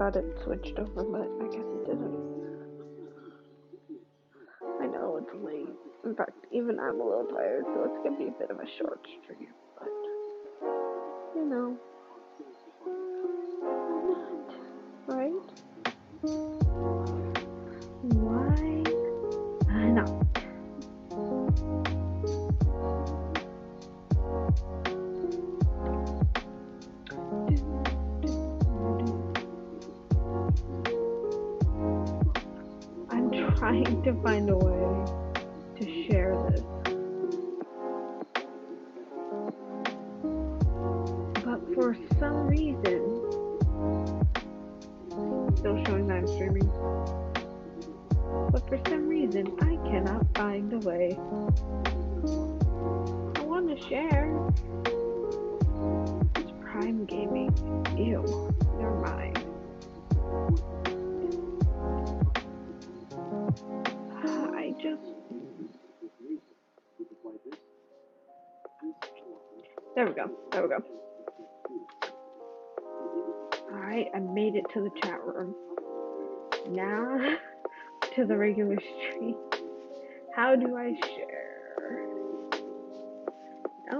thought it switched over, but I guess it didn't. I know it's late. In fact, even I'm a little tired, so it's gonna be a bit of a short stream, but you know, why not? Right? Why not? I'm trying to find a way to share this. But for some reason, still showing that I'm streaming. But for some reason, I cannot find a way. I want to share. It's Prime Gaming. Ew. Never mind. I just... There we go. There we go. Alright, I made it to the chat room. Now, to the regular stream. How do I share? No,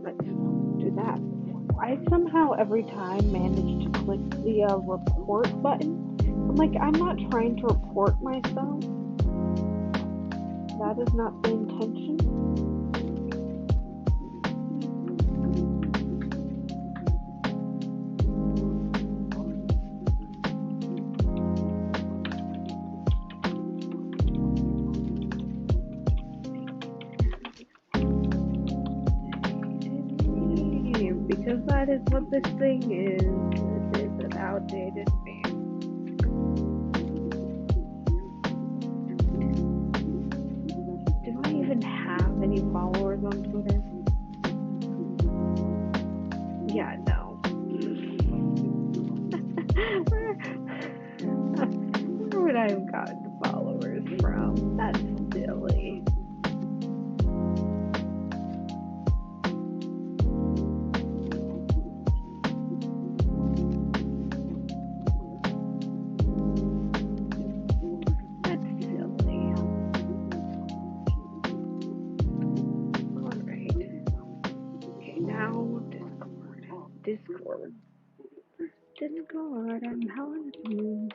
let's do that. I somehow every time manage to click the report button. I'm not trying to report myself. That is not the intention. Because that is what this thing is. It is an outdated meme. Do I even have any followers on Twitter? Yeah, no. Where would I have gotten followers from? That's silly. Discord, I'm having to.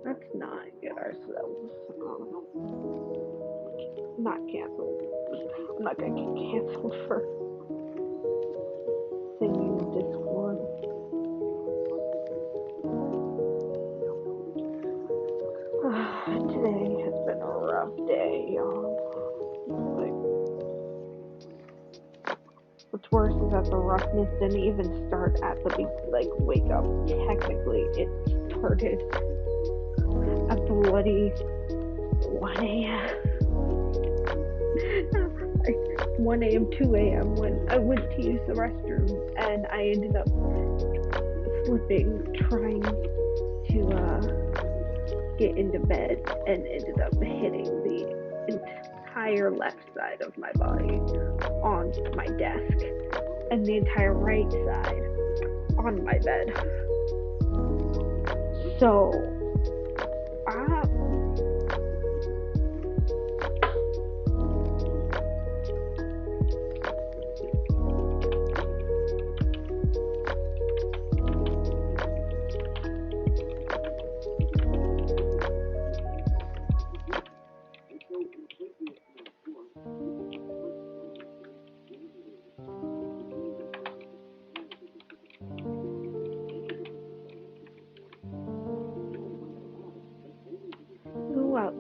Let's not get ourselves not canceled. I'm not gonna get canceled for singing Discord. Today has been a rough day, y'all. What's worse is that the roughness didn't even start at the wake up. Technically, it started at the bloody 1 a.m. 1 a.m., 2 a.m. when I went to use the restroom and I ended up slipping, trying to get into bed and ended up hitting the entire left side of my body on my desk and the entire right side on my bed. So,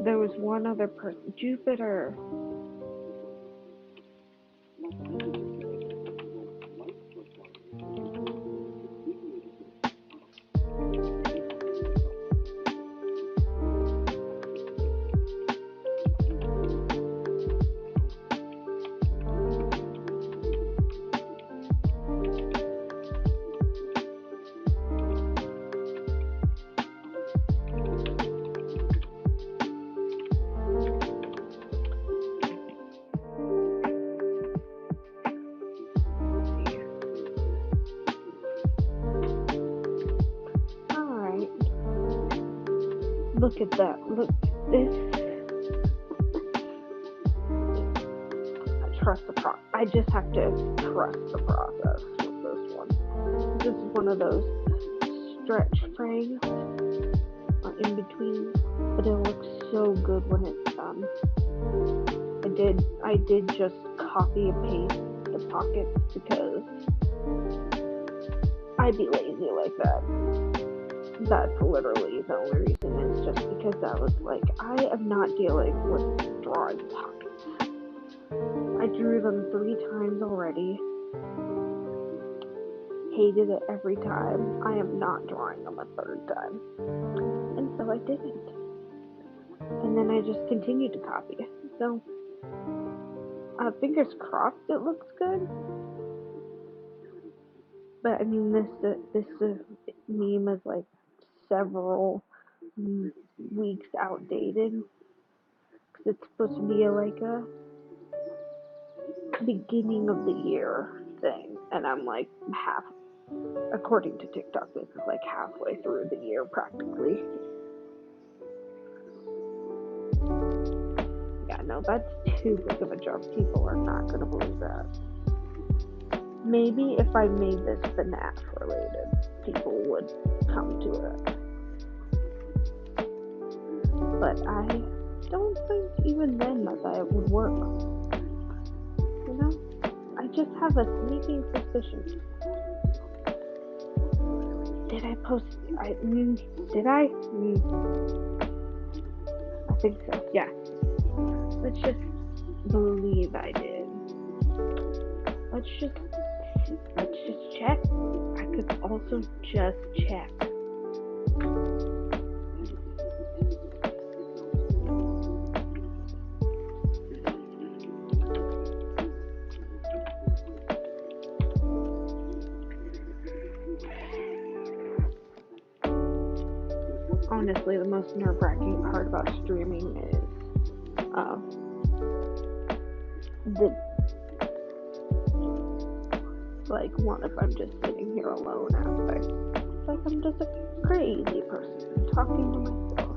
there was one other person, Jupiter. Look at that. Look, this. I just have to trust the process with this one. This is one of those stretch frames in between, but it looks so good when it's done. I did just copy and paste the pockets because I'd be lazy like that. That's literally the only reason, is just because I was like, I am not dealing with drawing pockets. I drew them 3 times already. Hated it every time. I am not drawing them a 3rd time. And so I didn't. And then I just continued to copy it. So, fingers crossed it looks good. But I mean, this meme is like several weeks outdated. Because it's supposed to be like a beginning of the year thing. And I'm like according to TikTok, this is like halfway through the year practically. Yeah, no, that's too big of a jump. People are not going to believe that. Maybe if I made this FNAF related, people would come to it. But I don't think even then that it would work. You know? I just have a sneaking suspicion. Did I post? Did I? I think so, yeah. Let's just believe I did. Let's just check. I could also just check. Honestly, the most nerve-wracking part about streaming is one if I'm just sitting here alone aspect. It's like I'm just a crazy person talking to myself.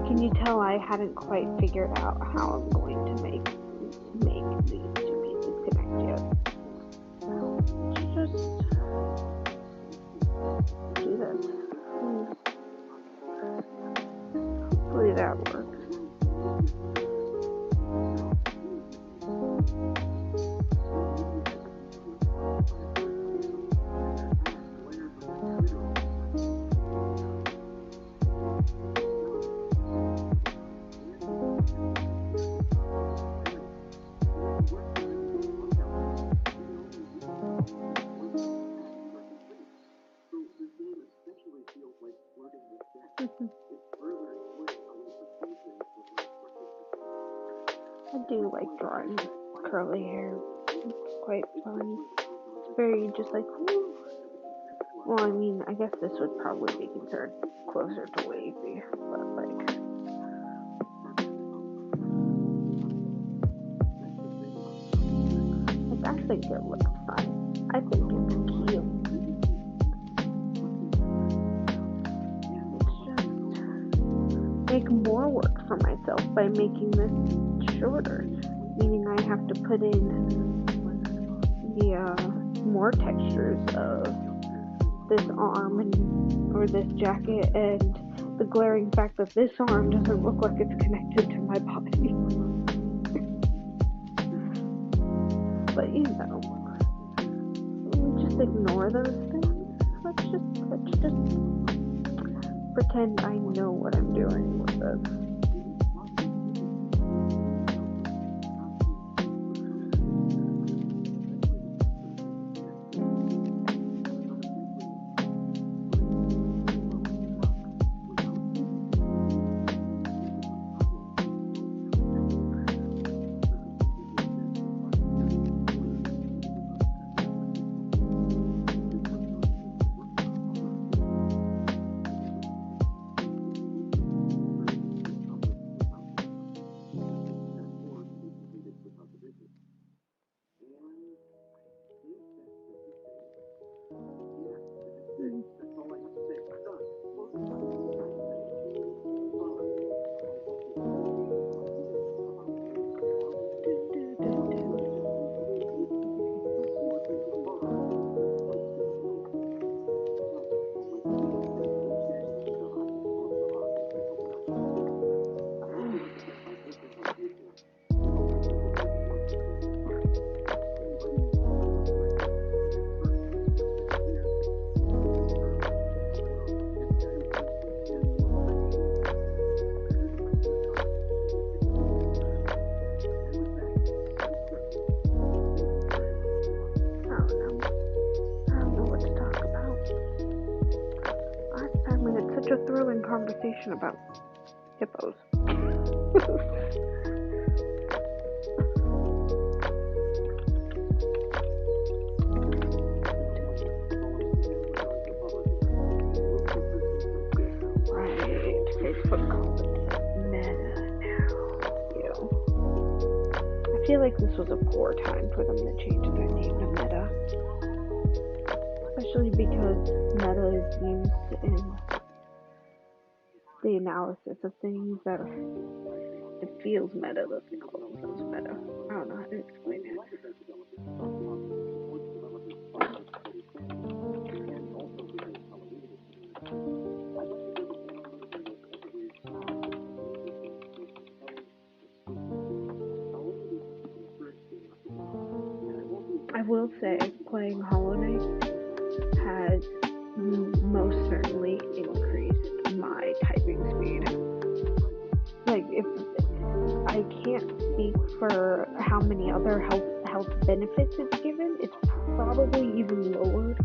Can you tell I hadn't quite figured out how I'm going to make these 2 pieces connect yet? So let's just do this. Hopefully that works. I do like drawing curly hair. It's quite fun. It's very just like, woo. Well, I mean, I guess this would probably be considered closer to wavy, but like, I think it looks fun. I think it's cute. It's just make more work for myself by making this shorter, meaning I have to put in the more textures of this arm or this jacket, and the glaring fact that this arm doesn't look like it's connected to my body. But you know, just ignore those things. Let's just pretend I know what I'm doing with this. conversation about hippos. Right, Facebook calls it Meta now. I feel like this was a poor time for them to change their name to Meta. Especially because Meta is used in the analysis of things that it feels meta that they call themselves meta. I don't know how to explain it. I will say playing Hollow Knight has most certainly increased my typing speed. Like, if I can't speak for how many other health benefits it's given, it's probably even lowered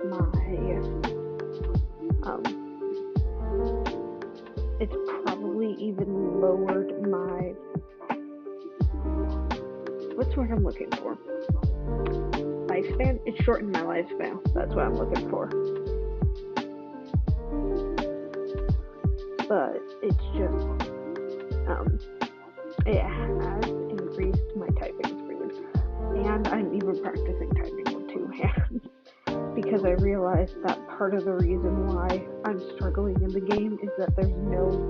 my what's what I'm looking for? Lifespan? It shortened my lifespan. That's what I'm looking for. But it's just, it has increased my typing speed. And I'm even practicing typing with two hands. Because I realized that part of the reason why I'm struggling in the game is that there's no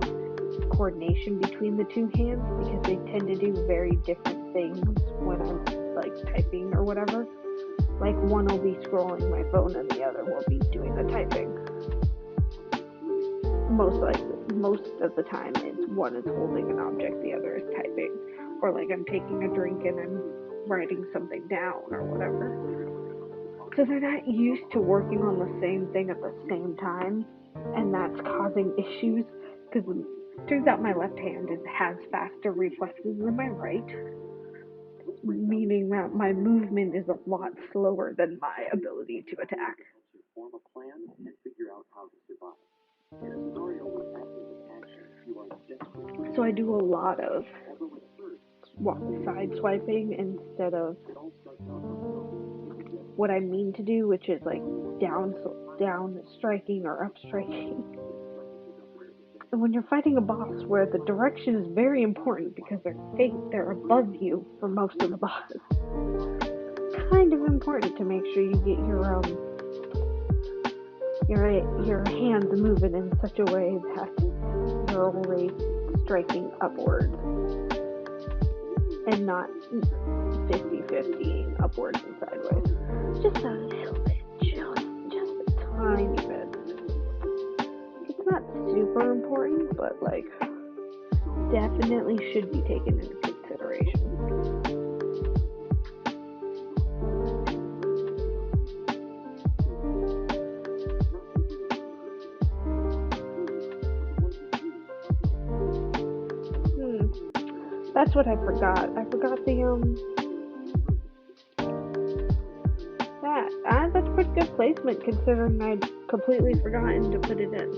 coordination between the two hands, because they tend to do very different things when I'm like typing or whatever. Like, one will be scrolling my phone and the other will be doing the typing. Most of the time it's one is holding an object, the other is typing. Or like I'm taking a drink and I'm writing something down or whatever. So they're not used to working on the same thing at the same time, and that's causing issues, because it turns out my left hand has faster reflexes than my right, meaning that my movement is a lot slower than my ability to attack. So I do a lot of side swiping instead of what I mean to do, which is like down striking or up striking. And when you're fighting a boss where the direction is very important because they're above you for most of the boss, it's kind of important to make sure you get your hands moving in such a way that you're always striking upwards and not 50-50 upwards and sideways. Just a little bit, just a tiny bit. It's not super important, but like definitely should be taken into consideration. That's what I forgot. I forgot that's pretty good placement considering I'd completely forgotten to put it in.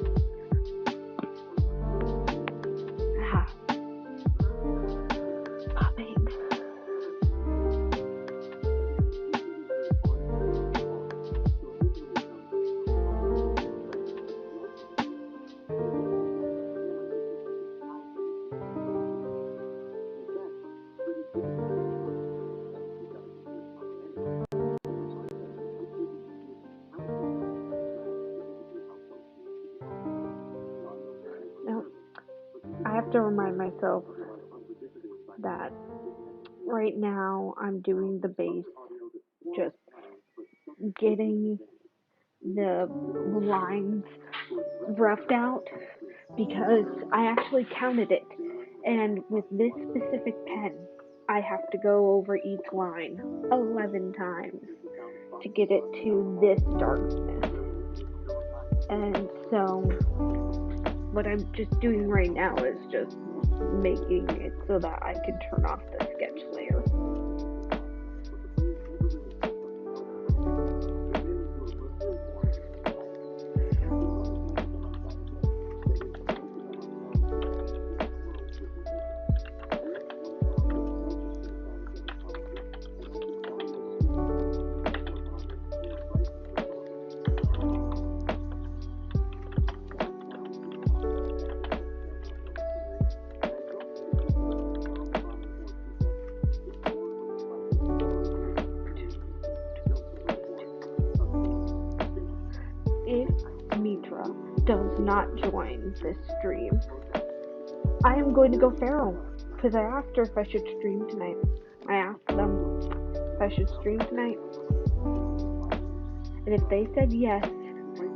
Popping. I have to remind myself that right now I'm doing the base, just getting the lines roughed out, because I actually counted it, and with this specific pen I have to go over each line 11 times to get it to this darkness. And so what I'm just doing right now is just making it so that I can turn off the sketch layer. Mitra does not join this stream, I am going to go feral. Because I asked her if I should stream tonight. I asked them if I should stream tonight. And if they said yes,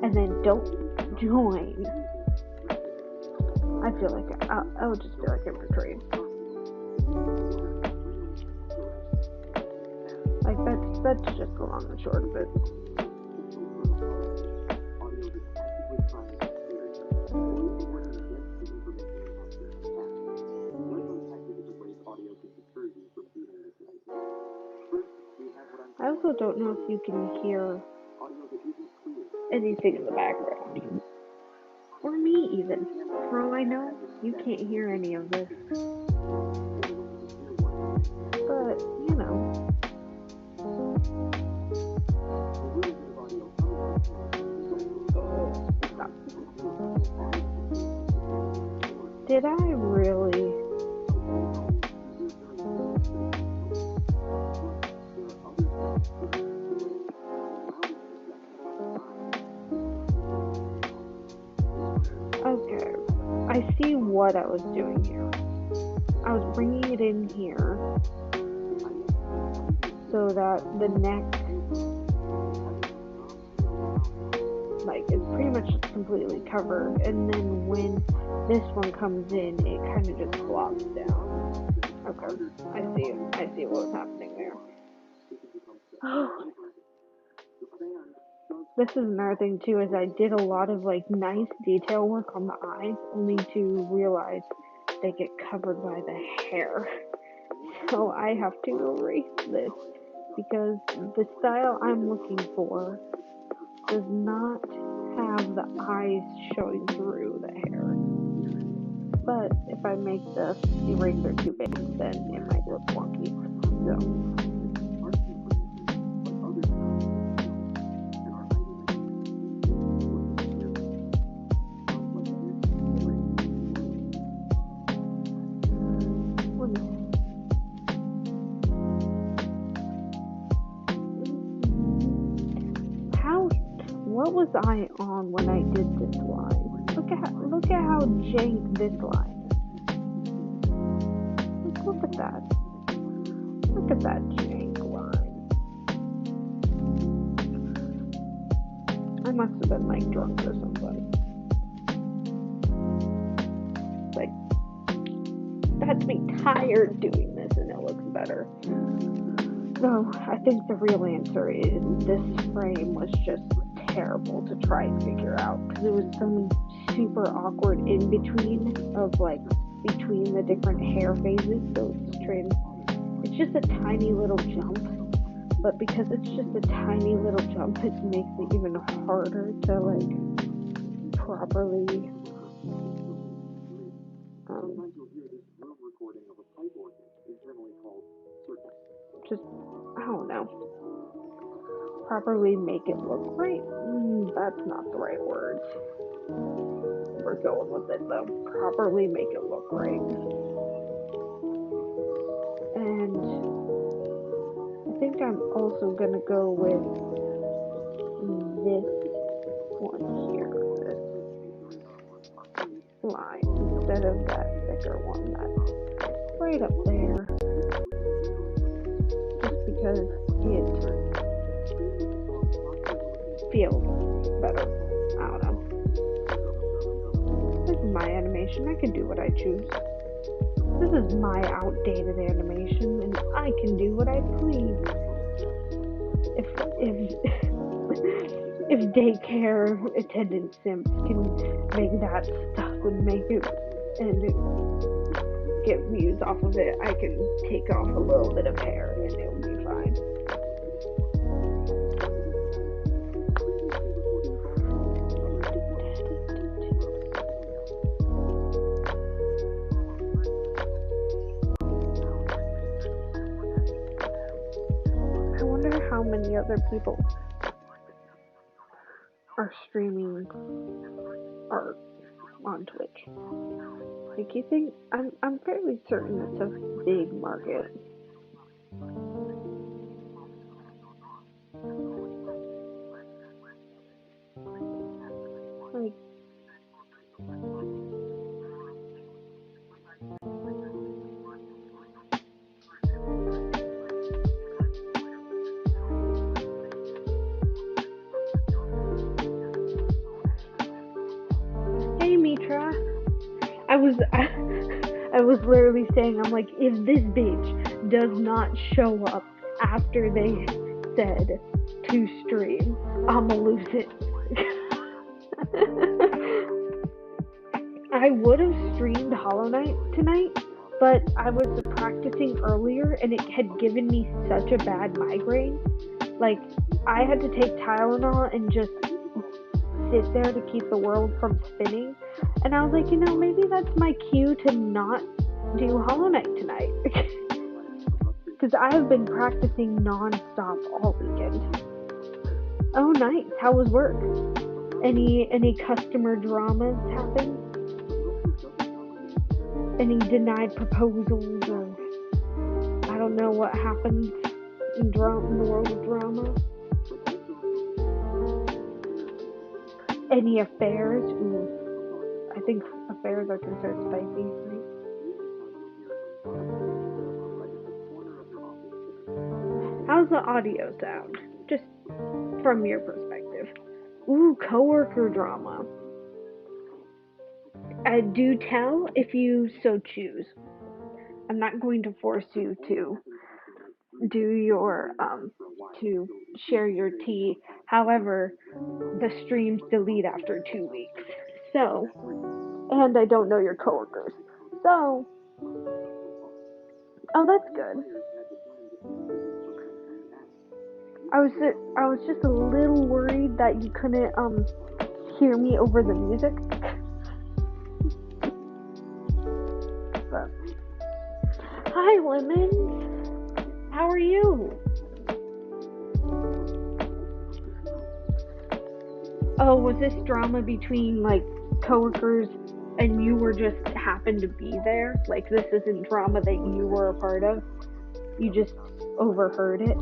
and then don't join, I feel like I would just feel like I'm betrayed. Like, that's just the long and short of it. I also don't know if you can hear anything in the background. Or me, even. For all I know, you can't hear any of this. But, you know. Stop. Did I really? Okay, I see what I was doing here. I was bringing it in here so that the neck, like, it's pretty much just completely covered, and then when this one comes in, it kind of just flops down. Okay, I see what was happening there. This is another thing too, is I did a lot of like nice detail work on the eyes, only to realize they get covered by the hair. So I have to erase this because the style I'm looking for does not have the eyes showing through the hair. But if I make the eraser too big, then it might look wonky. So. What was I on when I did this line? Look at how jank this line is. Look at that. Look at that jank line. I must have been like drunk or something. Like, that's me tired doing this and it looks better. So I think the real answer is this frame was just terrible to try and figure out because it was some super awkward in between of like between the different hair phases. So it's just a tiny little jump, but because it's just a tiny little jump, it makes it even harder to like properly just, I don't know, properly make it look right. That's not the right words. We're going with it though. Properly make it look right. And I think I'm also gonna go with this one here, this line, instead of that thicker one that's right up there. Just because it feels better. I don't know. This is my animation. I can do what I choose. This is my outdated animation, and I can do what I please. If daycare attendant simps can make that stuff and make it and get views off of it, I can take off a little bit of hair and it will be fine. I wonder how many other people are streaming art on Twitch. Like, you think, I'm fairly certain it's a big market. I was literally saying, I'm like, if this bitch does not show up after they said to stream, I'ma lose it. I would have streamed Hollow Knight tonight, but I was practicing earlier and it had given me such a bad migraine. Like, I had to take Tylenol and just sit there to keep the world from spinning. And I was like, maybe that's my cue to not do Hollow Knight tonight. Because I have been practicing non-stop all weekend. Oh, nice. How was work? Any customer dramas happen? Any denied proposals, or I don't know what happens in the world of drama? Any affairs? Ooh, I think affairs are considered spicy, right? How's the audio sound? Just from your perspective. Ooh, coworker drama. Do tell if you so choose. I'm not going to force you to do your to share your tea. However, the streams delete after 2 weeks. So, and I don't know your coworkers. So, oh, that's good. I was just a little worried that you couldn't hear me over the music. But, hi, Lemons. How are you? Oh, was this drama between like coworkers and you were just happened to be there? Like, this isn't drama that you were a part of? You just overheard it?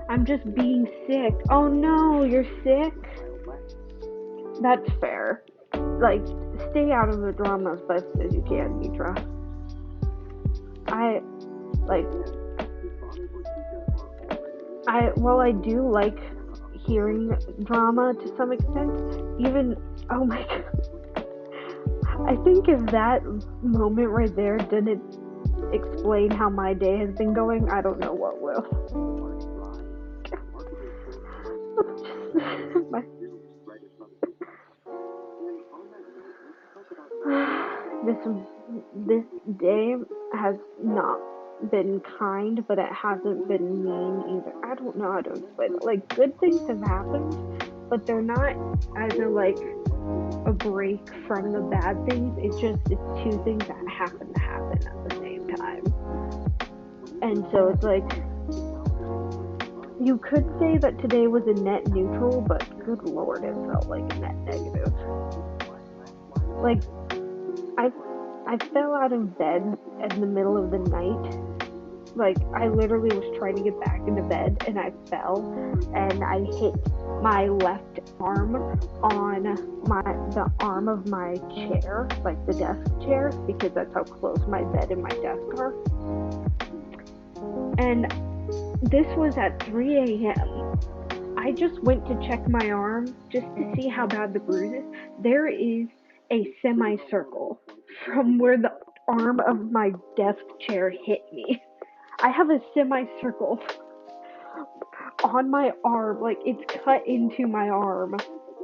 I'm just being sick. Oh no, you're sick? That's fair. Like, stay out of the drama as best as you can, Mitra. Well, I do like hearing drama to some extent. Even, oh my god. I think if that moment right there didn't explain how my day has been going, I don't know what will. This day has not been kind, but it hasn't been mean either. I don't know how to explain it. Like, good things have happened, but they're not as a break from the bad things. It's two things that happen to happen at the same time. And so it's like, you could say that today was a net neutral, but good lord, it felt like a net negative. Like, I fell out of bed in the middle of the night. Like, I literally was trying to get back into bed, and I fell, and I hit my left arm on the arm of my chair, like the desk chair, because that's how close my bed and my desk are. And this was at 3 a.m. I just went to check my arm just to see how bad the bruise is. There is a semicircle from where the arm of my desk chair hit me. I have a semicircle on my arm, like, it's cut into my arm.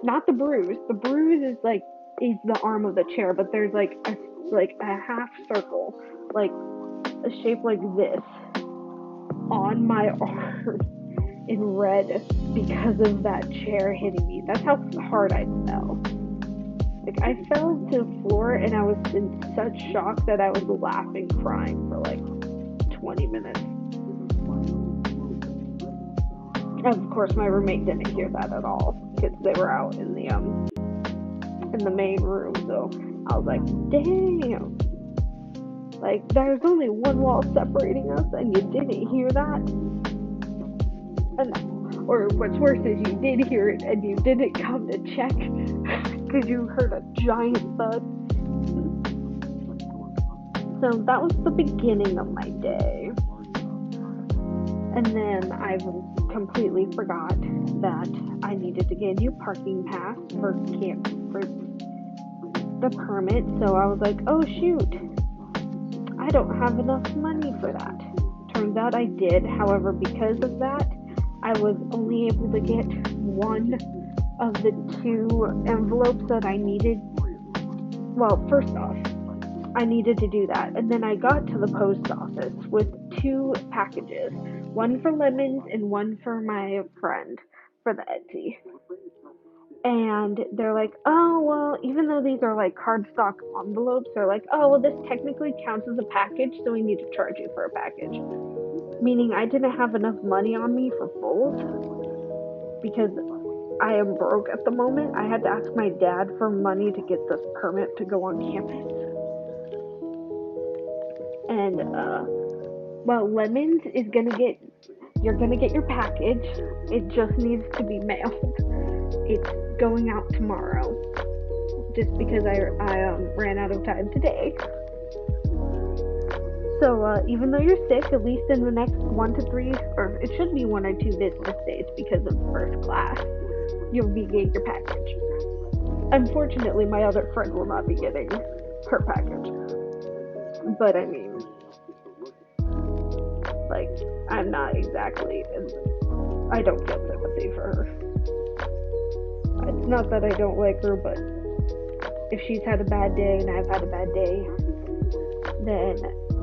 Not the bruise. The bruise is the arm of the chair, but there's like a half circle, like a shape like this, on my arm in red because of that chair hitting me. That's how hard I fell. Like, I fell to the floor and I was in such shock that I was laughing, crying for like 20 minutes. Of course, my roommate didn't hear that at all because they were out in the main room. So I was like, damn. Like, there's only one wall separating us and you didn't hear that? And Or what's worse is you did hear it and you didn't come to check because you heard a giant thud. So that was the beginning of my day. And then I completely forgot that I needed to get a new parking pass for the permit. So I was like, oh shoot, I don't have enough money for that. Turns out I did. However, because of that, I was only able to get one of the 2 envelopes that I needed. Well, first off, I needed to do that. And then I got to the post office with 2 packages, one for Lemons and one for my friend for the Etsy. And they're like, oh, well, even though these are like cardstock envelopes, they're like, oh, well, this technically counts as a package, so we need to charge you for a package. Meaning I didn't have enough money on me for both because I am broke at the moment. I had to ask my dad for money to get this permit to go on campus. And, well, Lemons is you're gonna get your package. It just needs to be mailed. It's going out tomorrow. Just because I ran out of time today. So, even though you're sick, at least in the next 1 to 3, or it should be 1 or 2 business days because of first class, you'll be getting your package. Unfortunately, my other friend will not be getting her package. But I mean, like, I'm not exactly, I don't get sympathy for her. It's not that I don't like her, but if she's had a bad day and I've had a bad day, then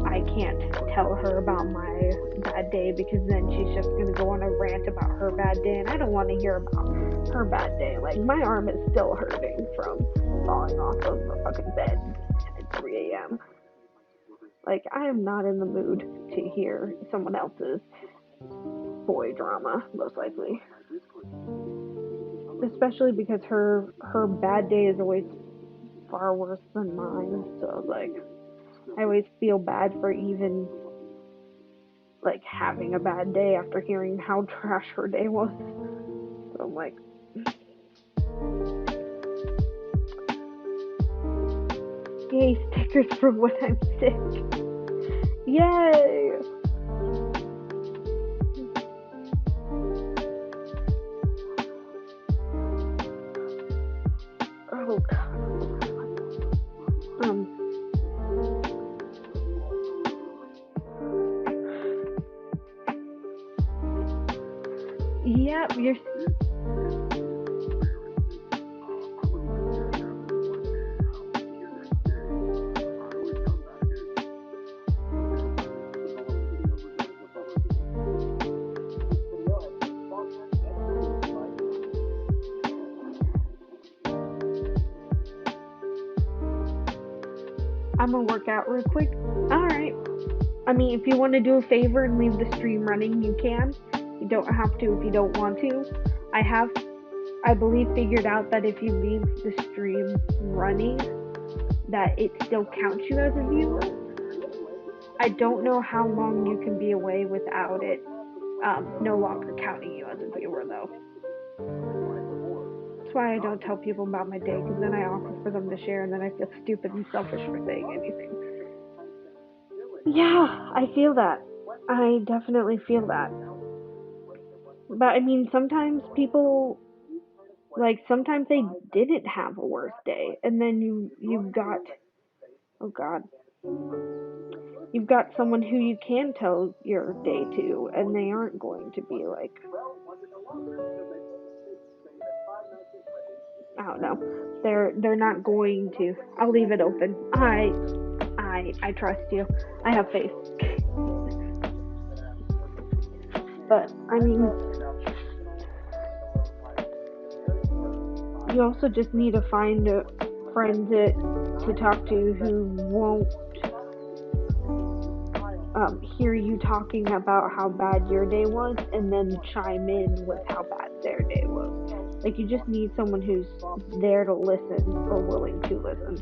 I can't tell her about my bad day because then she's just going to go on a rant about her bad day, and I don't want to hear about her bad day. Like, my arm is still hurting from falling off of the fucking bed at 3 a.m. Like, I am not in the mood to hear someone else's boy drama, most likely. Especially because her bad day is always far worse than mine, so, like, I always feel bad for even, like, having a bad day after hearing how trash her day was. So I'm like, yay, stickers for when I'm sick. Yay! Oh, God. Yeah, you're... I'm gonna work out real quick. Alright. I mean, if you want to do a favor and leave the stream running, you can. You don't have to if you don't want to. I believe, figured out that if you leave the stream running, that it still counts you as a viewer. I don't know how long you can be away without it no longer counting you as a viewer, though. That's why I don't tell people about my day, because then I offer for them to share, and then I feel stupid and selfish for saying anything. Yeah, I feel that. I definitely feel that. But I mean, sometimes people, like, sometimes they didn't have a worse day, and then you've got, oh God, you've got someone who you can tell your day to, and they aren't going to be like, I don't know, they're not going to. I'll leave it open. I trust you. I have faith. But I mean, you also just need to find a friend to talk to who won't hear you talking about how bad your day was and then chime in with how bad their day was. Like, you just need someone who's there to listen or willing to listen.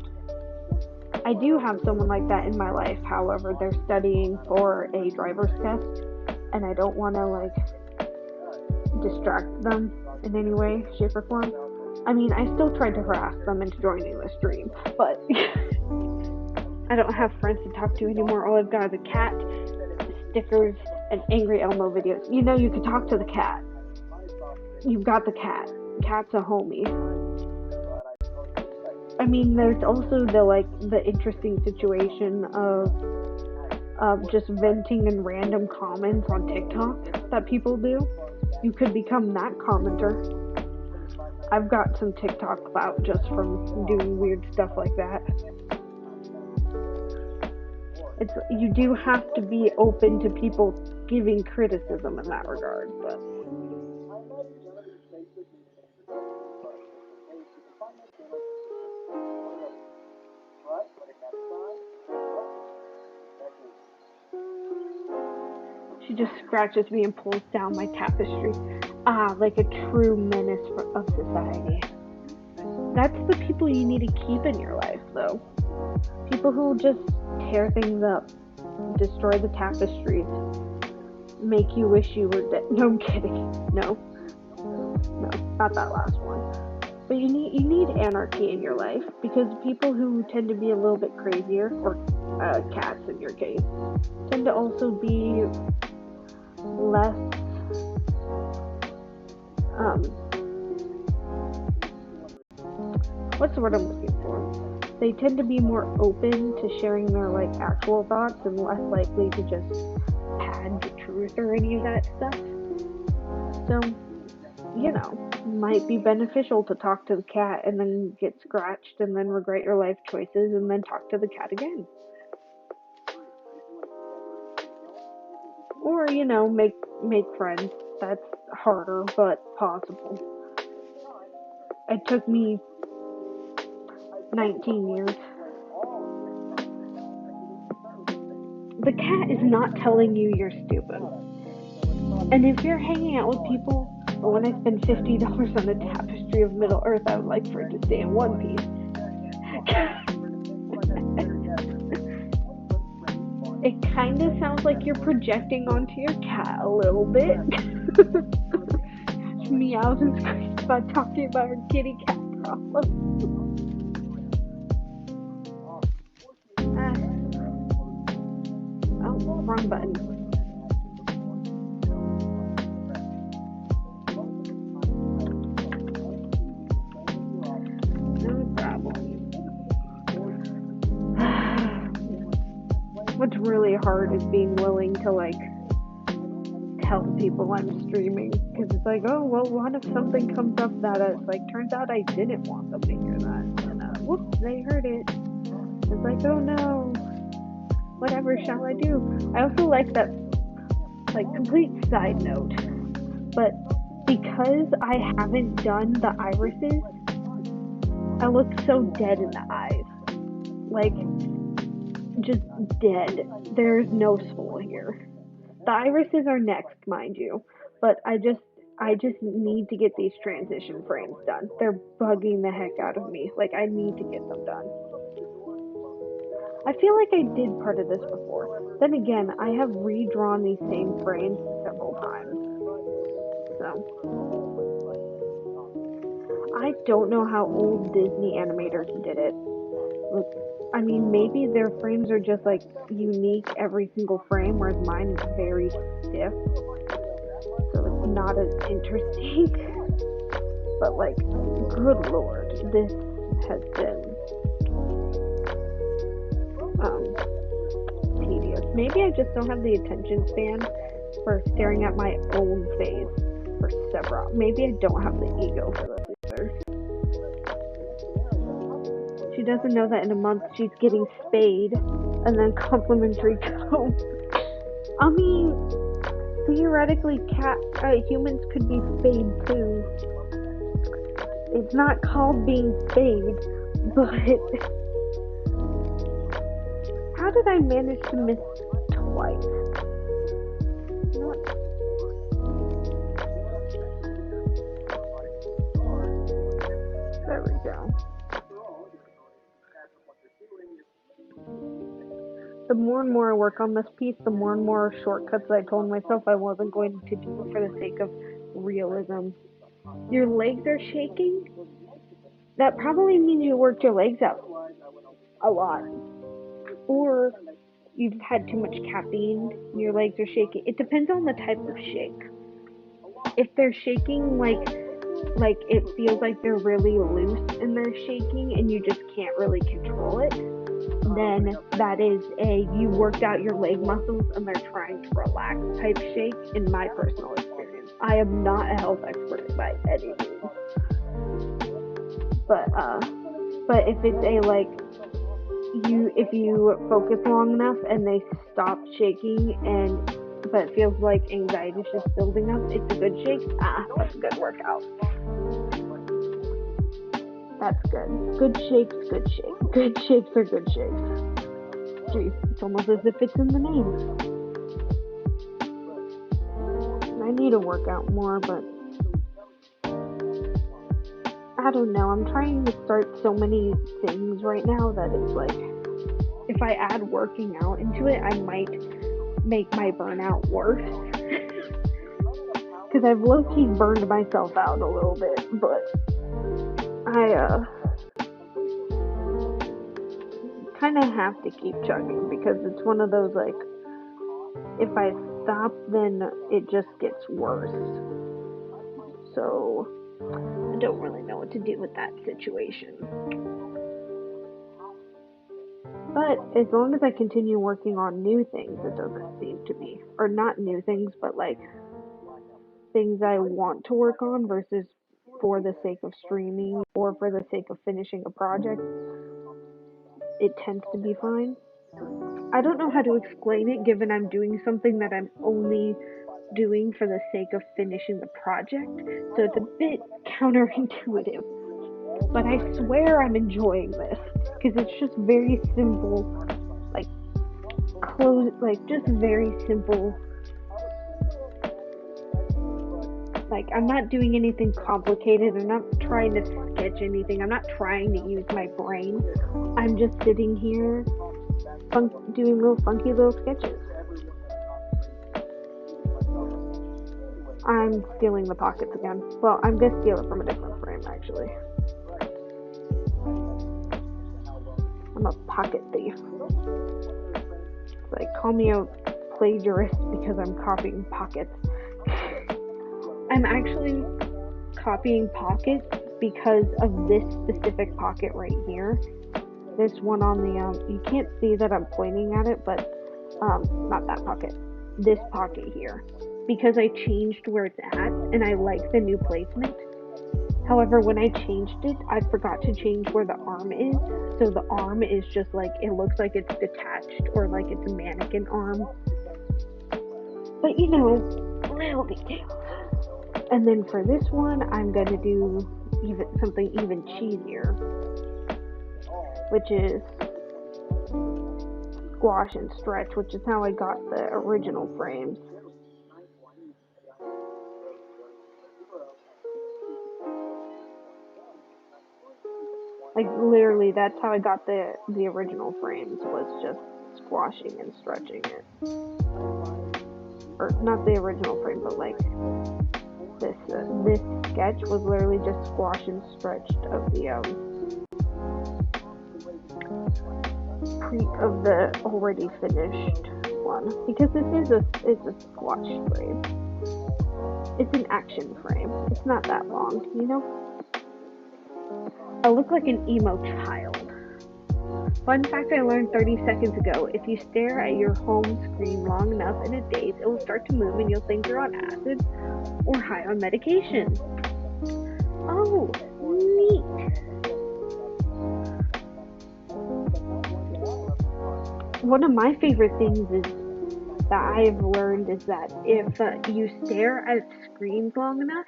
I do have someone like that in my life. However, they're studying for a driver's test, and I don't want to, like, distract them in any way, shape, or form. I mean, I still tried to harass them into joining the stream, but I don't have friends to talk to anymore. All I've got is a cat, stickers, and Angry Elmo videos. You know, you could talk to the cat. You've got the cat. Cat's a homie. I mean, there's also the interesting situation of just venting in random comments on TikTok that people do. You could become that commenter. I've got some TikTok clout just from doing weird stuff like that. You do have to be open to people giving criticism in that regard, but she just scratches me and pulls down my tapestry. Ah, like a true menace of society. That's the people you need to keep in your life, though. People who just tear things up, destroy the tapestries, make you wish you were dead. No, I'm kidding. No, not that last one. But you need anarchy in your life, because people who tend to be a little bit crazier, or cats in your case, tend to also be less what's the word I'm looking for? They tend to be more open to sharing their actual thoughts and less likely to just pad the truth or any of that stuff. So, might be beneficial to talk to the cat and then get scratched and then regret your life choices and then talk to the cat again. Or, make friends. That's harder, but possible. It took me 19 years. The cat is not telling you you're stupid. And if you're hanging out with people, or when I spend $50 on a tapestry of Middle Earth, I would like for it to stay in one piece. It kind of sounds like you're projecting onto your cat a little bit. Meows and squeaks about talking about her kitty cat problem. Oh, wrong button. No problem. What's really hard is being willing to tell people I'm streaming, because it's oh well, what if something comes up that turns out I didn't want them to hear that, and whoops, they heard it. It's oh no, whatever shall I do? I also like that, complete side note, but because I haven't done the irises, I look so dead in the eyes, just dead. There's no soul here. The irises are next, mind you, but I just need to get these transition frames done. They're bugging the heck out of me. I need to get them done. I feel like I did part of this before. Then again, I have redrawn these same frames several times. So, I don't know how old Disney animators did it. I mean, maybe their frames are just unique every single frame, whereas mine is very stiff, so it's not as interesting. But good lord, this has been tedious. Maybe I just don't have the attention span for staring at my own face for several. Maybe I don't have the ego for this either. She doesn't know that in a month she's getting spayed and then complimentary comb. I mean, theoretically, humans could be spayed too. It's not called being spayed, but how did I manage to miss twice? There we go. The more and more I work on this piece, the more and more shortcuts I told myself I wasn't going to do for the sake of realism. Your legs are shaking. That probably means you worked your legs out a lot, or you've had too much caffeine. And your legs are shaking. It depends on the type of shake. If they're shaking like it feels like they're really loose and they're shaking and you just can't really control it, then that is a you worked out your leg muscles and they're trying to relax type shake in my personal experience. I am not a health expert by any means. But if it's a like if you focus long enough and they stop shaking and but it feels like anxiety is just building up, it's a good shake. That's a good workout. That's good. Good shakes, good shakes. Good shakes are good shakes. Geez, it's almost as if it's in the name. I need to work out more, but I don't know. I'm trying to start so many things right now that it's like, if I add working out into it, I might make my burnout worse. Because I've low-key burned myself out a little bit, but I kind of have to keep chugging because it's one of those like, if I stop, then it just gets worse. So I don't really know what to do with that situation. But as long as I continue working on new things, it doesn't seem to be, or not new things, but like things I want to work on versus for the sake of streaming or for the sake of finishing a project, it tends to be fine. I don't know how to explain it given I'm doing something that I'm only doing for the sake of finishing the project, so it's a bit counterintuitive. But I swear I'm enjoying this because it's just very simple, like like just very simple. Like I'm not doing anything complicated. I'm not trying to sketch anything. I'm not trying to use my brain. I'm just sitting here doing little funky little sketches. I'm stealing the pockets again. Well, I'm gonna steal it from a different frame actually. I'm a pocket thief. Like, call me a plagiarist because I'm copying pockets. I'm actually copying pockets because of this specific pocket right here. This one on the, you can't see that I'm pointing at it, but, not that pocket. This pocket here. Because I changed where it's at, and I like the new placement. However, when I changed it, I forgot to change where the arm is. So the arm is just like, it looks like it's detached or like it's a mannequin arm. But you know, little details. And then for this one, I'm going to do something even cheesier, which is squash and stretch, which is how I got the original frames. Like literally, that's how I got the original frames, was just squashing and stretching it. Or not the original frame, but like this sketch was literally just squash and stretched of the already finished one, because this is a squash frame. It's an action frame. It's not that long, you know. I look like an emo child. Fun fact I learned 30 seconds ago: if you stare at your home screen long enough in a daze, it will start to move and you'll think you're on acid or high on medication. Oh, neat. One of my favorite things that I've learned is that if you stare at screens long enough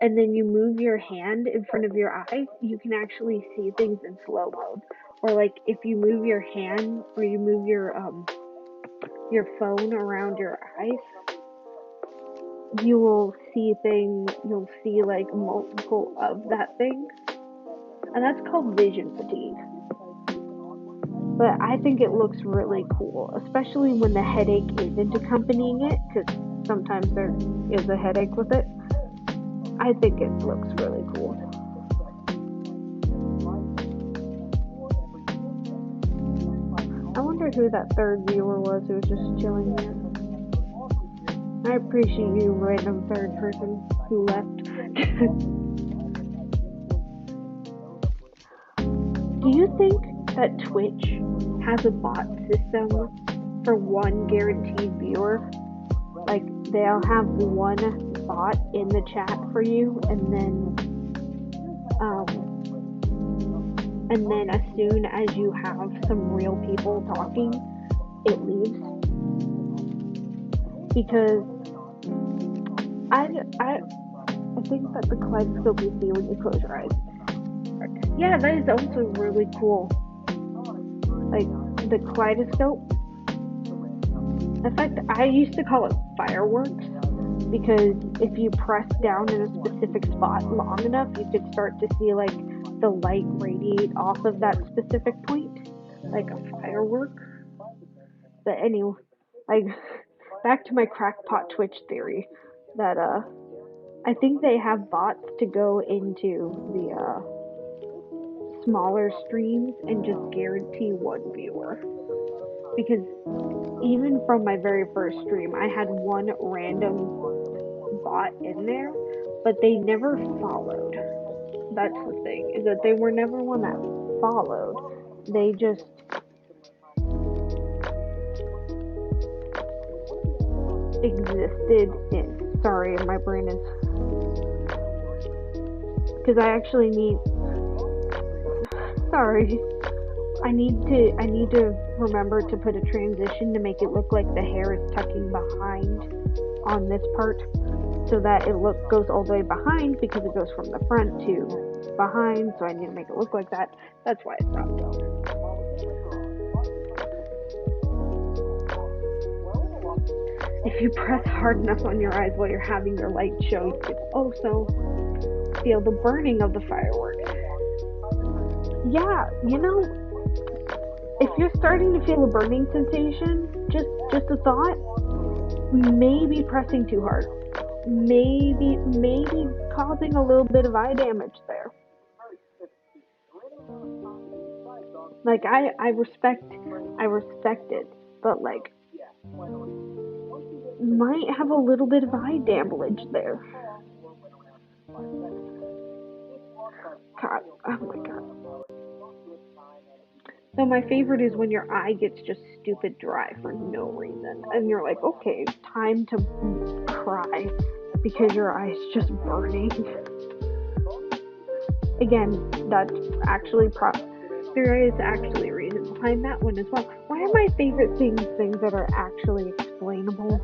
and then you move your hand in front of your eyes, you can actually see things in slow mode. Or like if you move your hand or you move your phone around your eyes, you will see things, you'll see like multiple of that thing. And that's called vision fatigue. But I think it looks really cool, especially when the headache isn't accompanying it, because sometimes there is a headache with it. I think it looks really cool. I wonder who that third viewer was who was just chilling here. I appreciate you, random third person who left. Do you think that Twitch has a bot system for one guaranteed viewer? Like, they'll have one bot in the chat for you, and then as soon as you have some real people talking, it leaves. Because I think that the kaleidoscope you see when you close your eyes. Yeah, that is also really cool. Like, the kaleidoscope. In fact, I used to call it fireworks, because if you press down in a specific spot long enough, you could start to see, like, the light radiate off of that specific point, like a firework. But anyway, like, back to my crackpot Twitch theory, that I think they have bots to go into the smaller streams and just guarantee one viewer. Because even from my very first stream, I had one random bot in there, but they never followed. That's the thing, is that they were never one that followed. They just existed in. Sorry, my brain is. Because I actually need. Sorry. I need to remember to put a transition to make it look like the hair is tucking behind on this part, so that it goes all the way behind, because it goes from the front to behind, so I need to make it look like that. That's why I stopped. If you press hard enough on your eyes while you're having your light show, you can also feel the burning of the fireworks. Yeah, if you're starting to feel a burning sensation, just a thought, maybe pressing too hard. Maybe causing a little bit of eye damage there. Like, I respect it, but, like, might have a little bit of eye damage there. God, oh my god. So my favorite is when your eye gets just stupid dry for no reason, and you're like, okay, time to cry because your eye's just burning. Again, that's actually there is actually a reason behind that one as well. Why are my favorite things that are actually explainable?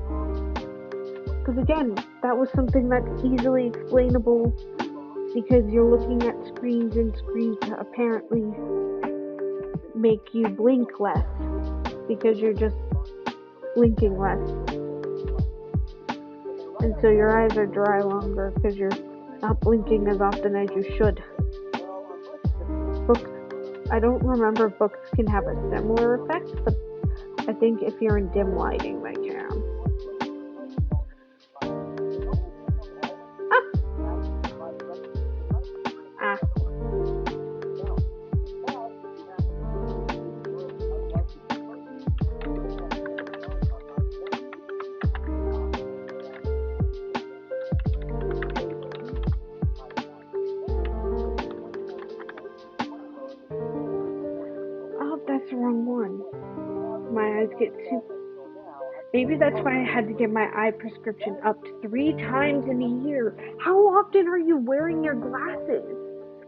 Because again, that was something that's easily explainable, because you're looking at screens, and screens apparently make you blink less because you're just blinking less, and so your eyes are dry longer because you're not blinking as often as you should. Books, I don't remember if books can have a similar effect, but I think if you're in dim lighting, they can. That's the wrong one. My eyes get too. Maybe that's why I had to get my eye prescription upped 3 times in a year. How often are you wearing your glasses?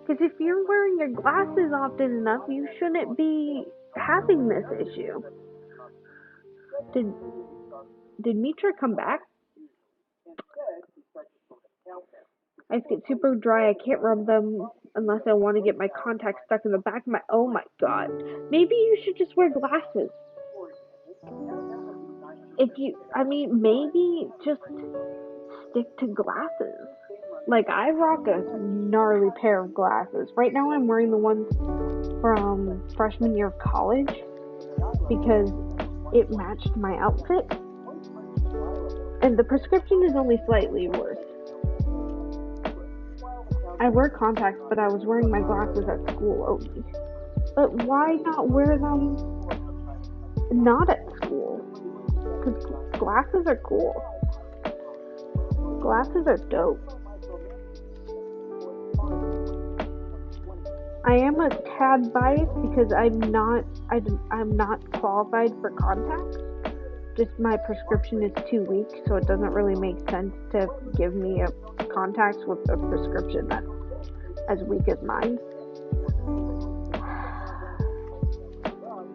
Because if you're wearing your glasses often enough, you shouldn't be having this issue. Did Mitra come back? Eyes get super dry. I can't rub them unless I want to get my contacts stuck in the back of my. Oh my god. Maybe you should just wear glasses. Maybe just stick to glasses. Like, I rock a gnarly pair of glasses. Right now I'm wearing the ones from freshman year of college because it matched my outfit. And the prescription is only slightly worse. I wear contacts, but I was wearing my glasses at school only. But why not wear them not at school? Because glasses are cool. Glasses are dope. I am a tad biased because I'm not qualified for contacts. Just my prescription is 2 weeks, so it doesn't really make sense to give me a contacts with a prescription that's as weak as mine.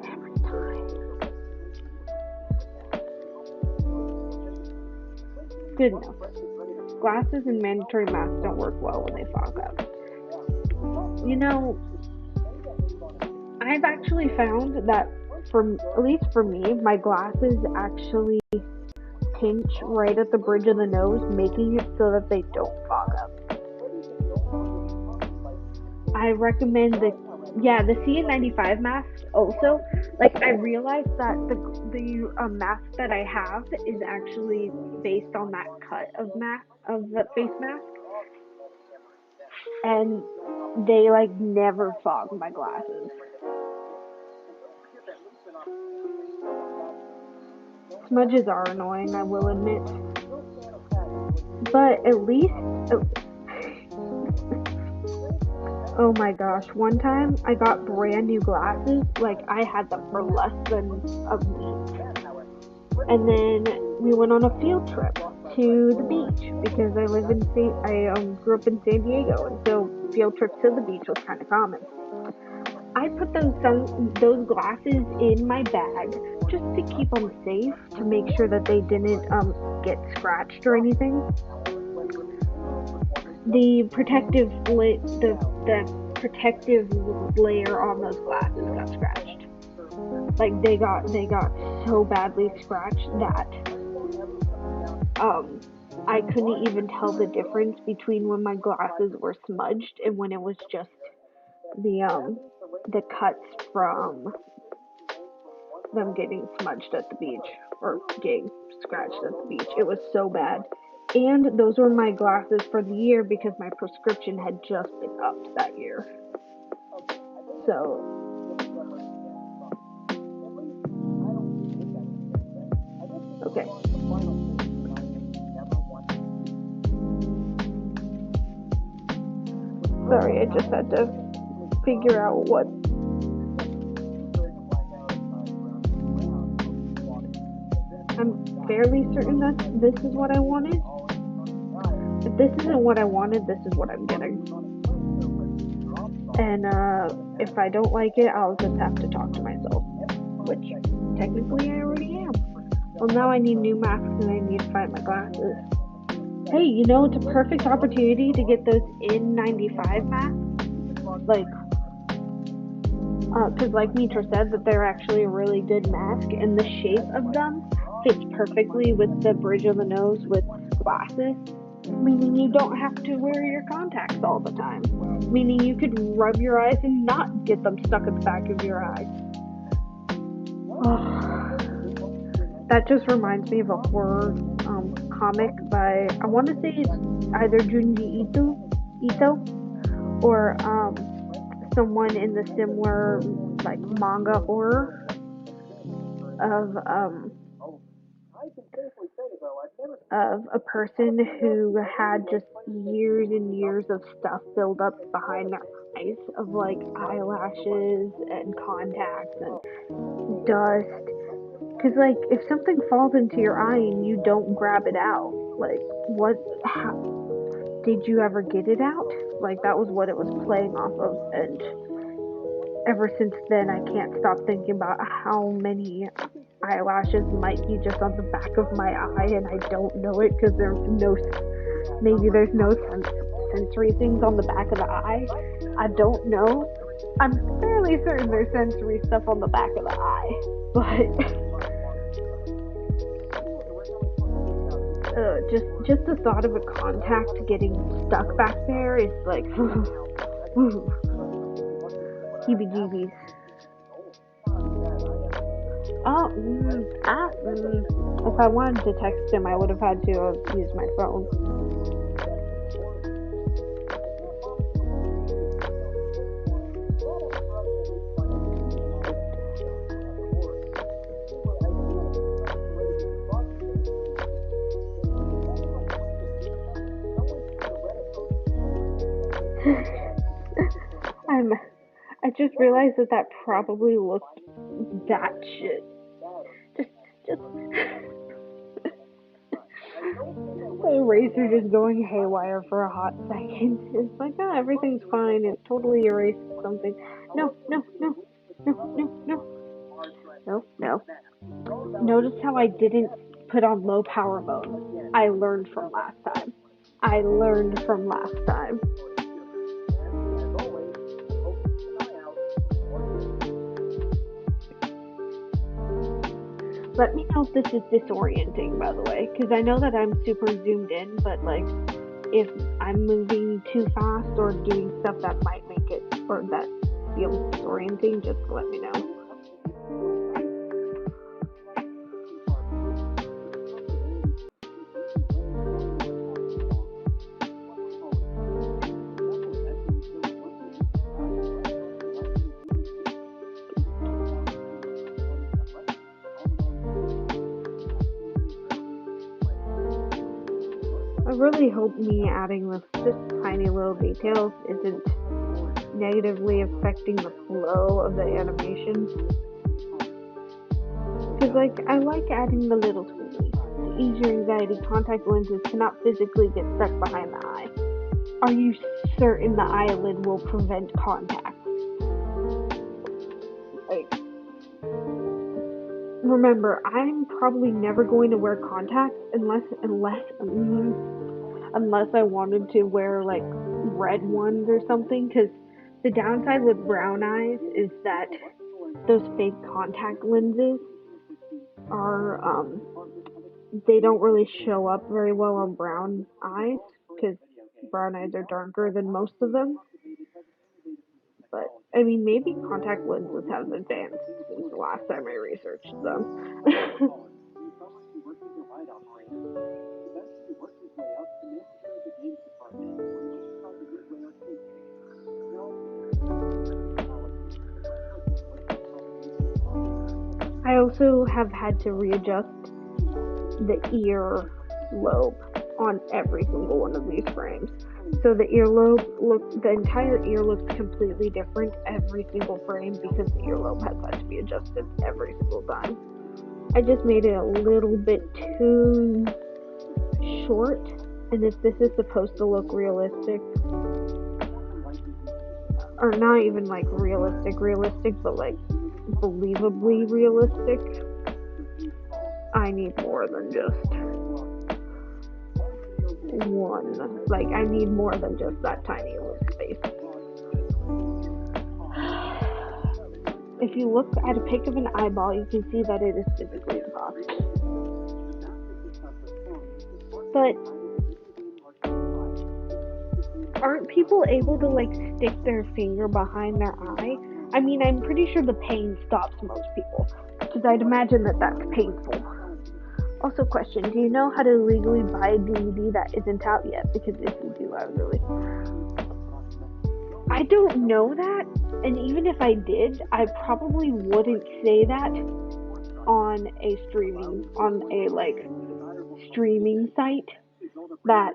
Every time. Good enough. Glasses and mandatory masks don't work well when they fog up. You know, I've actually found that at least for me, my glasses actually pinch right at the bridge of the nose, making it so that they don't fog up. I recommend the CN95 mask also. Like, I realized that the mask that I have is actually based on that cut of the face mask, and they like never fog my glasses. Smudges are annoying, I will admit, but at least. Oh my gosh, one time I got brand new glasses, like I had them for less than a week. And then we went on a field trip to the beach because I grew up in San Diego, and so field trips to the beach was kind of common. I put those glasses in my bag just to keep them safe, to make sure that they didn't get scratched or anything. The protective layer on those glasses got scratched. Like they got so badly scratched that I couldn't even tell the difference between when my glasses were smudged and when it was just the cuts from them getting smudged at the beach or getting scratched at the beach. It was so bad. And those were my glasses for the year because my prescription had just been upped that year. So, okay. Sorry, I just had to figure out what. I'm fairly certain that this is what I wanted. If this isn't what I wanted, this is what I'm getting. And if I don't like it, I'll just have to talk to myself, which technically I already am. Well, now I need new masks and I need to find my glasses. Hey, it's a perfect opportunity to get those N95 masks. Like, because like Mitra said, that they're actually a really good mask, and the shape of them fits perfectly with the bridge of the nose with glasses, meaning you don't have to wear your contacts all the time, meaning you could rub your eyes and not get them stuck at the back of your eyes. Oh, that just reminds me of a horror comic by, I want to say it's either Junji Ito or someone in the similar like manga horror of a person who had just years and years of stuff build up behind their eyes, of like eyelashes and contacts and dust. Because like if something falls into your eye and you don't grab it out, like how did you ever get it out? Like that was what it was playing off of, and ever since then I can't stop thinking about how many eyelashes might be just on the back of my eye and I don't know it because there's no sensory things on the back of the eye. I don't know. I'm fairly certain there's sensory stuff on the back of the eye, but just the thought of a contact getting stuck back there is like heebie-jeebies. If I wanted to text him, I would have had to have used my phone. just realized that that probably looked that shit. Just the eraser just going haywire for a hot second. It's like, oh, everything's fine. It totally erased something. No, no, no, no, no, no, no, no. Notice how I didn't put on low power mode. I learned from last time. I learned from last time. Let me know if this is disorienting, by the way, because I know that I'm super zoomed in, but like, if I'm moving too fast or doing stuff that might make it, or that feels disorienting, just let me know. I really hope me adding this just tiny little details isn't negatively affecting the flow of the animation. Because, like, I like adding the little tweakies. To ease your anxiety, contact lenses cannot physically get stuck behind the eye. Are you certain the eyelid will prevent contact? Like, remember, I'm probably never going to wear contacts unless I wanted to wear like red ones or something. Because the downside with brown eyes is that those fake contact lenses are they don't really show up very well on brown eyes because brown eyes are darker than most of them. But I mean, maybe contact lenses have advanced since the last time I researched them. I also have had to readjust the ear lobe on every single one of these frames. So the the entire ear looks completely different every single frame because the earlobe has had to be adjusted every single time. I just made it a little bit too short, and if this is supposed to look realistic, or not even like realistic, but like believably realistic, I need more than just one. Like, I need more than just that tiny little space. If you look at a pic of an eyeball, you can see that it is physically impossible. But aren't people able to like stick their finger behind their eye? I mean, I'm pretty sure the pain stops most people, because I'd imagine that that's painful. Also, question, do you know how to legally buy a DVD that isn't out yet? Because if you do, I don't know that, and even if I did, I probably wouldn't say that on a streaming site that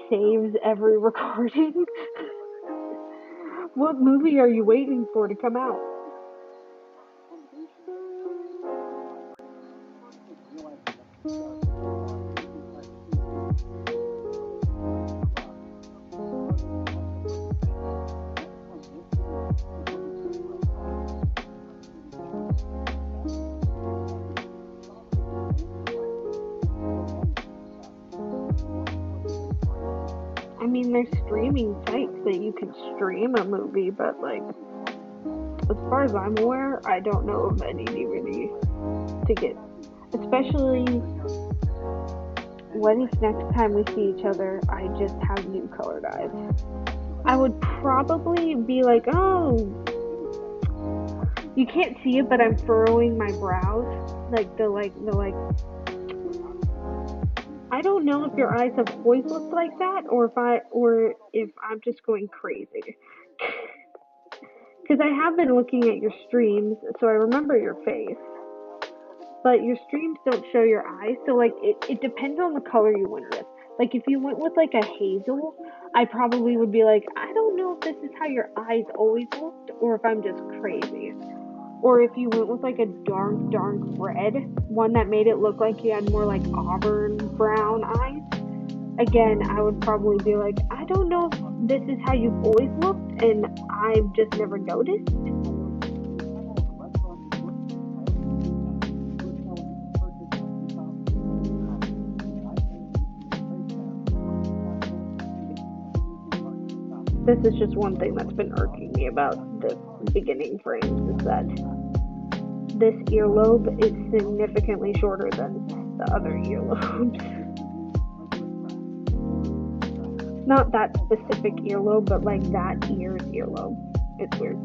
saves every recording. What movie are you waiting for to come out? I mean, there's streaming sites that you can stream a movie, but like, as far as I'm aware, I don't know of any DVD to get. Especially, what if next time we see each other, I just have new colored eyes? I would probably be like, oh, you can't see it, but I'm furrowing my brows, I don't know if your eyes have always looked like that, or if I'm just going crazy. Because I have been looking at your streams, so I remember your face. But your streams don't show your eyes, so like it depends on the color you went with. Like if you went with like a hazel, I probably would be like, I don't know if this is how your eyes always looked, or if I'm just crazy. Or if you went with like a dark red, one that made it look like you had more like auburn brown eyes, again, I would probably be like, I don't know if this is how you've always looked and I've just never noticed. This is just one thing that's been irking me about the beginning frames is that this earlobe is significantly shorter than the other earlobes. Not that specific earlobe, but like that ear's earlobe. It's weird.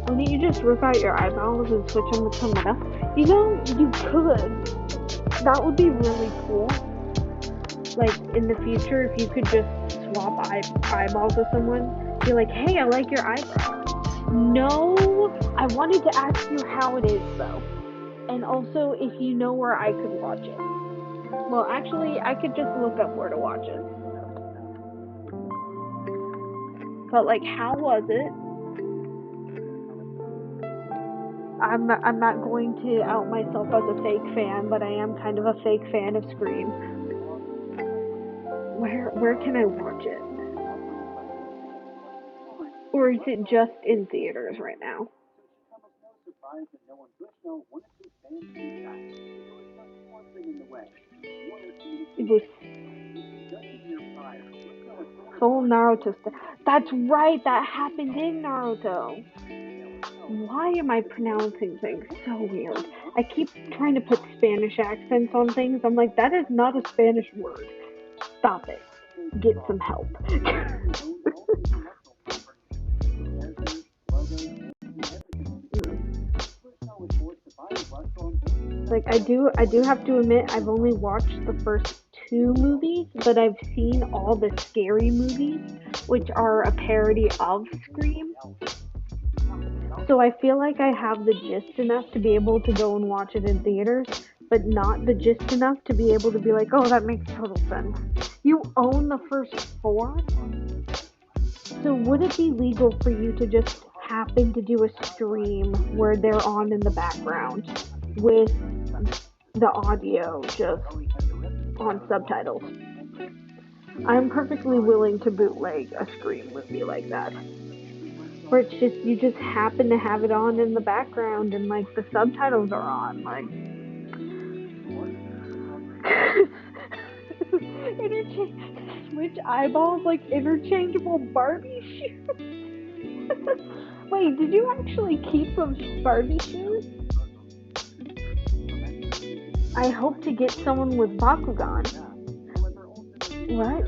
Why don't you just rip out your eyeballs and switch them to someone else? You know, you could. That would be really cool. Like, in the future, if you could just swap eyeballs with someone, be like, hey, I like your eyebrow. No, I wanted to ask you how it is, though. And also, if you know where I could watch it. Well, actually, I could just look up where to watch it. But, like, how was it? I'm not going to out myself as a fake fan, but I am kind of a fake fan of Scream. Where can I watch it? Or is it just in theaters right now? It was full Naruto stuff. That's right, that happened in Naruto. Why am I pronouncing things so weird? I keep trying to put Spanish accents on things. I'm like, that is not a Spanish word. Stop it. Get some help. Like I do have to admit I've only watched the first two movies, but I've seen all the scary movies, which are a parody of Scream. So I feel like I have the gist enough to be able to go and watch it in theaters, but not the gist enough to be able to be like, oh, that makes total sense. You own the first four? So would it be legal for you to just happen to do a stream where they're on in the background with the audio just on subtitles? I'm perfectly willing to bootleg a Scream movie like that. Where it's just, you just happen to have it on in the background and like the subtitles are on, like. Switch eyeballs like interchangeable Barbie shoes. Wait, did you actually keep those Barbie shoes? I hope to get someone with Bakugan. What?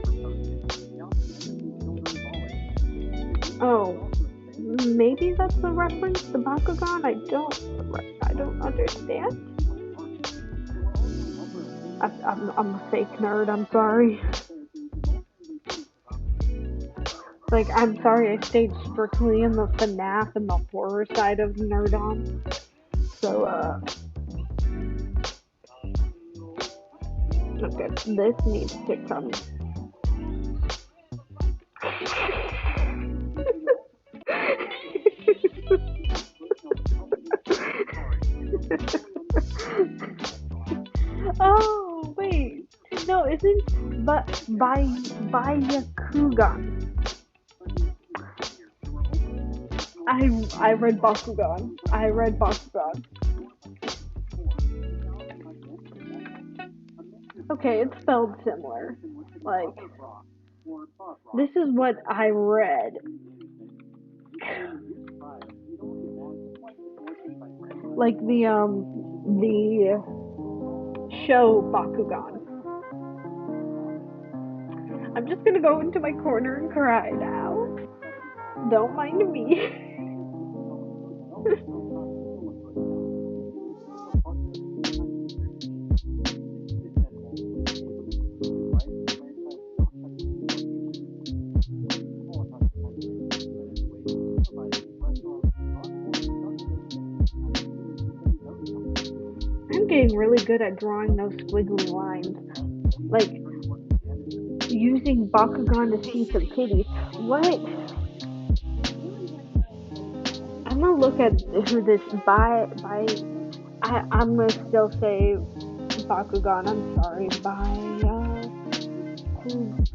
Oh, maybe that's the reference to Bakugan. I don't understand. I'm a fake nerd. I'm sorry. Like, I'm sorry. I stayed strictly in the FNAF and the horror side of nerdom. So, okay, this needs to come. Oh, wait. No, isn't by Yakugan. I read Bakugan. Okay, it's spelled similar. Like, this is what I read. Like the show Bakugan. I'm just gonna go into my corner and cry now. Don't mind me. I'm getting really good at drawing those squiggly lines. Like, using Bakugan to see some titties. What? I'm gonna look at who this I'm gonna still say Bakugan. I'm sorry.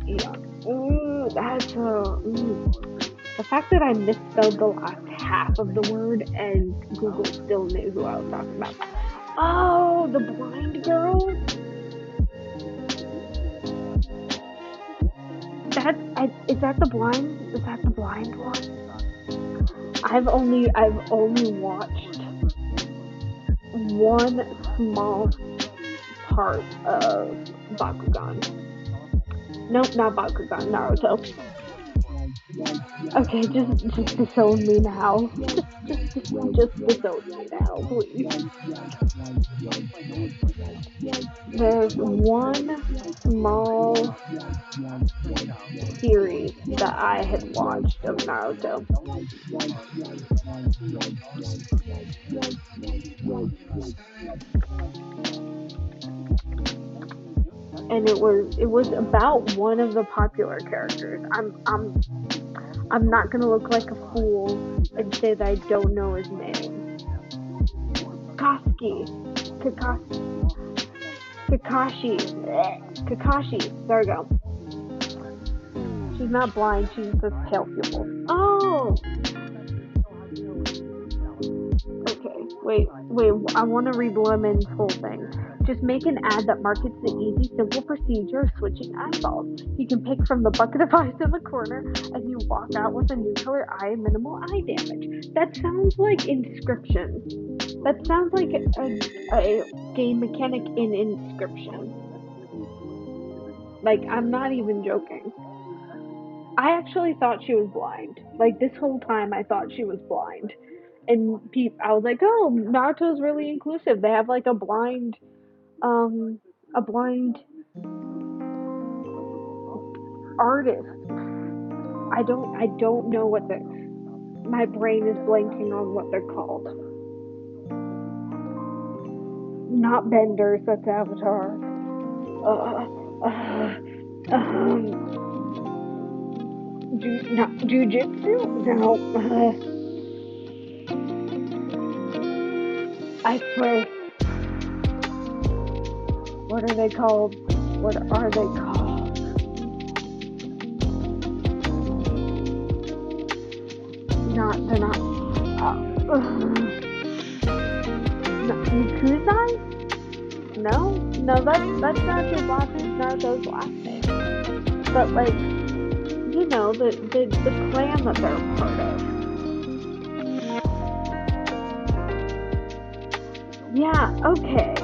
Yeah. Ooh, that's the fact that I misspelled the last half of the word and Google still knew who I was talking about. Oh, the blind girl. Is that the blind? Is that the blind one? I've only watched one small part of Bakugan. Nope, not Bakugan. Naruto. Okay, just disown me now. Just disown me now, please. There's one small series that I had watched of Naruto. And it was about one of the popular characters. I'm not gonna look like a fool and say that I don't know his name. Kakashi. There we go. She's not blind. She's just pale pupils. Oh. Okay. Wait. I want to read Lemon's whole thing. Just make an ad that markets the easy, simple procedure of switching eyeballs. You can pick from the bucket of eyes in the corner as you walk out with a new color eye and minimal eye damage. That sounds like Inscription. That sounds like a game mechanic in Inscription. Like, I'm not even joking. I actually thought she was blind. Like, this whole time I thought she was blind. And I was like, oh, Naruto's really inclusive. They have like um, a blind artist. I don't know what my brain is blanking on what they're called. Not benders, that's Avatar. Uh, uh, not jujitsu? No. I swear. What are they called? What are they called? They're not. Nikuzai? No, that's Naruto's last name. But like, the clan that they're a part of. Yeah, okay.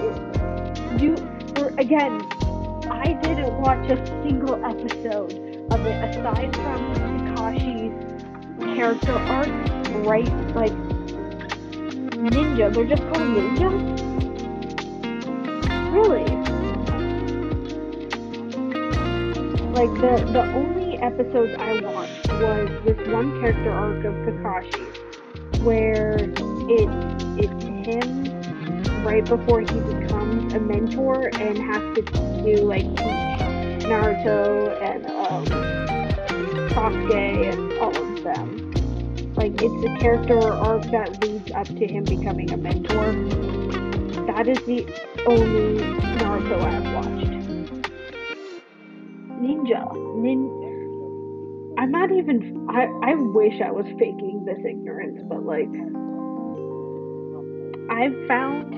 Again, I didn't watch a single episode of it aside from Kakashi's character arc, right? Like, Ninja. They're just called Ninja? Really? Like, the only episodes I watched was this one character arc of Kakashi, where it's him right before he becomes a mentor and has to like teach Naruto and Sasuke and all of them. Like, it's the character arc that leads up to him becoming a mentor. That is the only Naruto I've watched. I'm not even. I wish I was faking this ignorance, but like, I found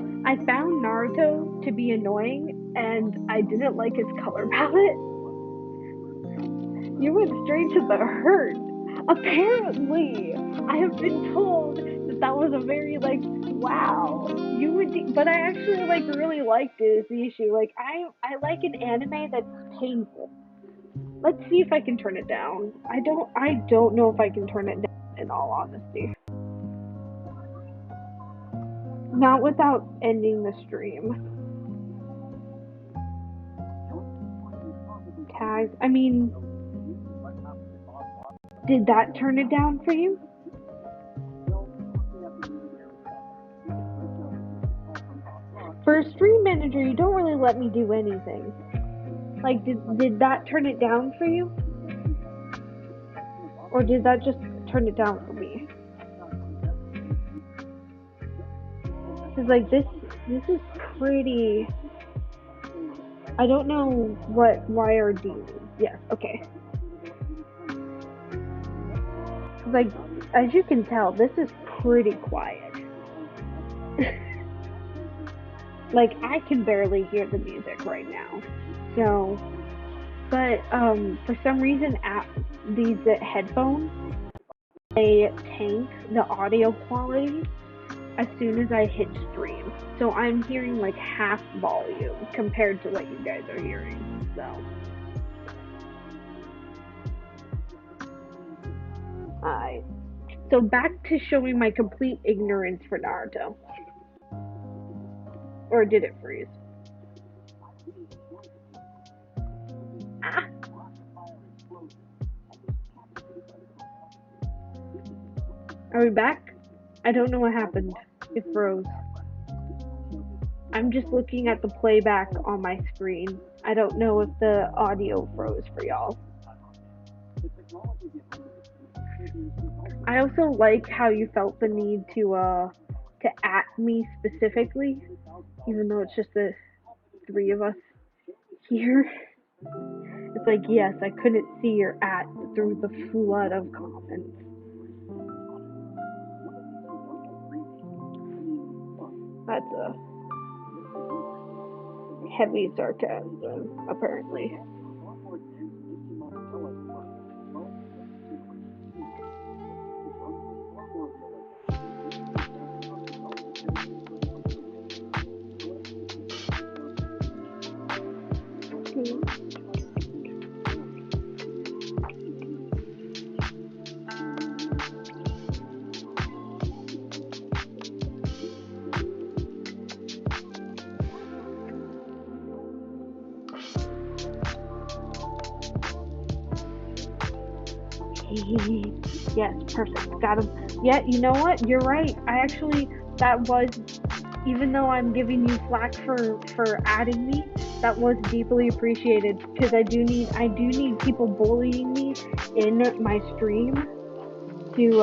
Naruto to be annoying, and I didn't like his color palette. You went straight to the hurt. Apparently, I have been told that was a very like, wow, you would. But I actually like really liked it. Is the issue? Like, I like an anime that's painful. Let's see if I can turn it down. I don't know if I can turn it down, in all honesty. Not without ending the stream. Tags. I mean, did that turn it down for you? For Stream Manager, you don't really let me do anything. Like, did that turn it down for you? Or did that just turn it down for me? Cause like this is pretty. I don't know what YRD means. Yes, okay. Cause like, as you can tell, this is pretty quiet. Like, I can barely hear the music right now. So, but for some reason, these headphones, they tank the audio quality as soon as I hit stream. So I'm hearing like half volume compared to what you guys are hearing. So. Alright. So back to showing my complete ignorance for Naruto. Or did it freeze? Ah. Are we back? I don't know what happened. It froze. I'm just looking at the playback on my screen. I don't know if the audio froze for y'all. I also like how you felt the need to at me specifically, even though it's just the three of us here. It's like, yes, I couldn't see your at through the flood of comments. That's a heavy sarcasm, apparently. Yes, perfect. Got him. Yeah, you know what? You're right. I actually, that was, even though I'm giving you flack for adding me, that was deeply appreciated because I do need people bullying me in my stream to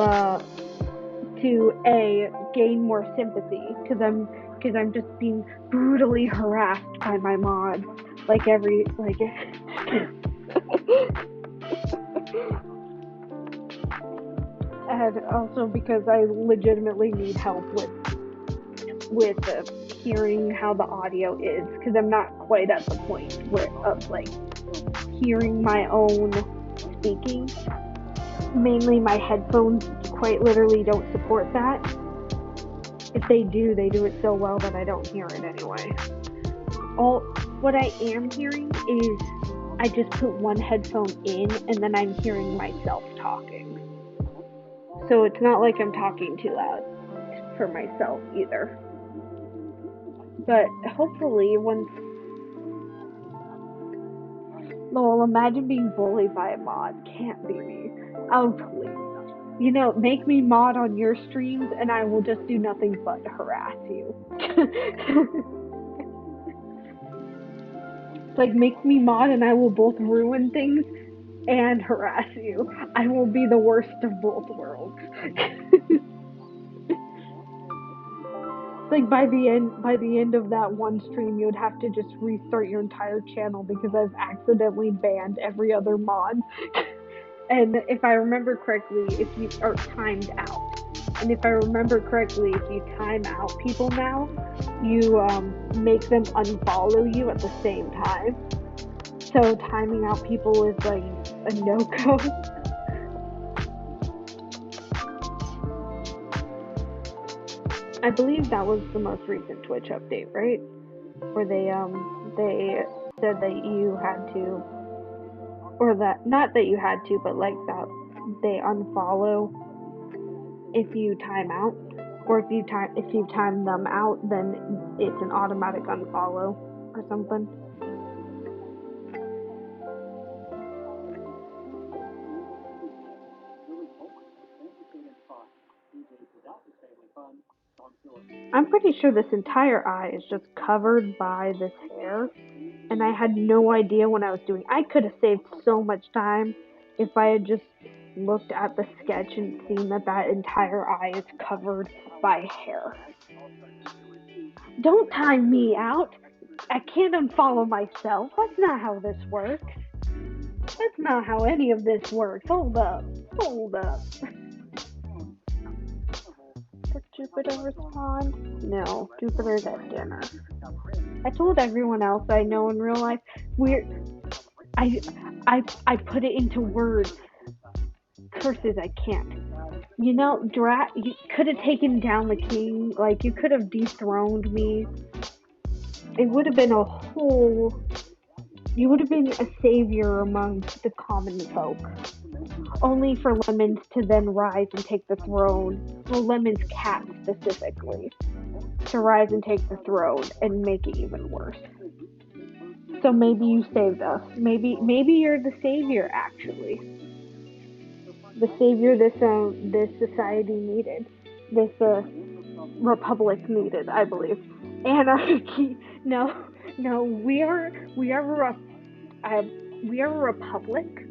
gain more sympathy because I'm just being brutally harassed by my mods like and also because I legitimately need help with hearing how the audio is because I'm not quite at the point of like hearing my own speaking. Mainly my headphones quite literally don't support that. If they do it so well that I don't hear it anyway. What I am hearing is I just put one headphone in and then I'm hearing myself talking. So it's not like I'm talking too loud for myself either. But hopefully once... Lol, imagine being bullied by a mod. Can't be me. Oh, please. You know, make me mod on your streams and I will just do nothing but harass you. Like, make me mod and I will both ruin things and harass you. I will be the worst of both worlds. Like by the end of that one stream, you'd have to just restart your entire channel because I've accidentally banned every other mod. And if I remember correctly, if you are timed out. And if I remember correctly, if you time out people now, you make them unfollow you at the same time. So timing out people is like a no-go. I believe that was the most recent Twitch update, right? Where they said that you had to, or that not that you had to, but like that they unfollow if you time out, or if you time them out, then it's an automatic unfollow or something. I'm pretty sure this entire eye is just covered by this hair, and I had no idea what I was doing. I could have saved so much time if I had just looked at the sketch and seen that that entire eye is covered by hair. Don't time me out. I can't unfollow myself. That's not how this works. That's not how any of this works. Hold up. Hold up. Did Jupiter respond? No, Jupiter's at dinner. I told everyone else I know in real life. We're I I put it into words. Curses, I can't. You know, you could have taken down the king. Like you could have dethroned me. It would have been a whole. You would have been a savior among the common folk. Only for Lemons to then rise and take the throne. Well, Lemon's cat specifically. To rise and take the throne and make it even worse. So maybe you saved us. Maybe you're the savior actually. The savior this society needed. This republic needed, I believe. Anarchy. No, no, we are a republic.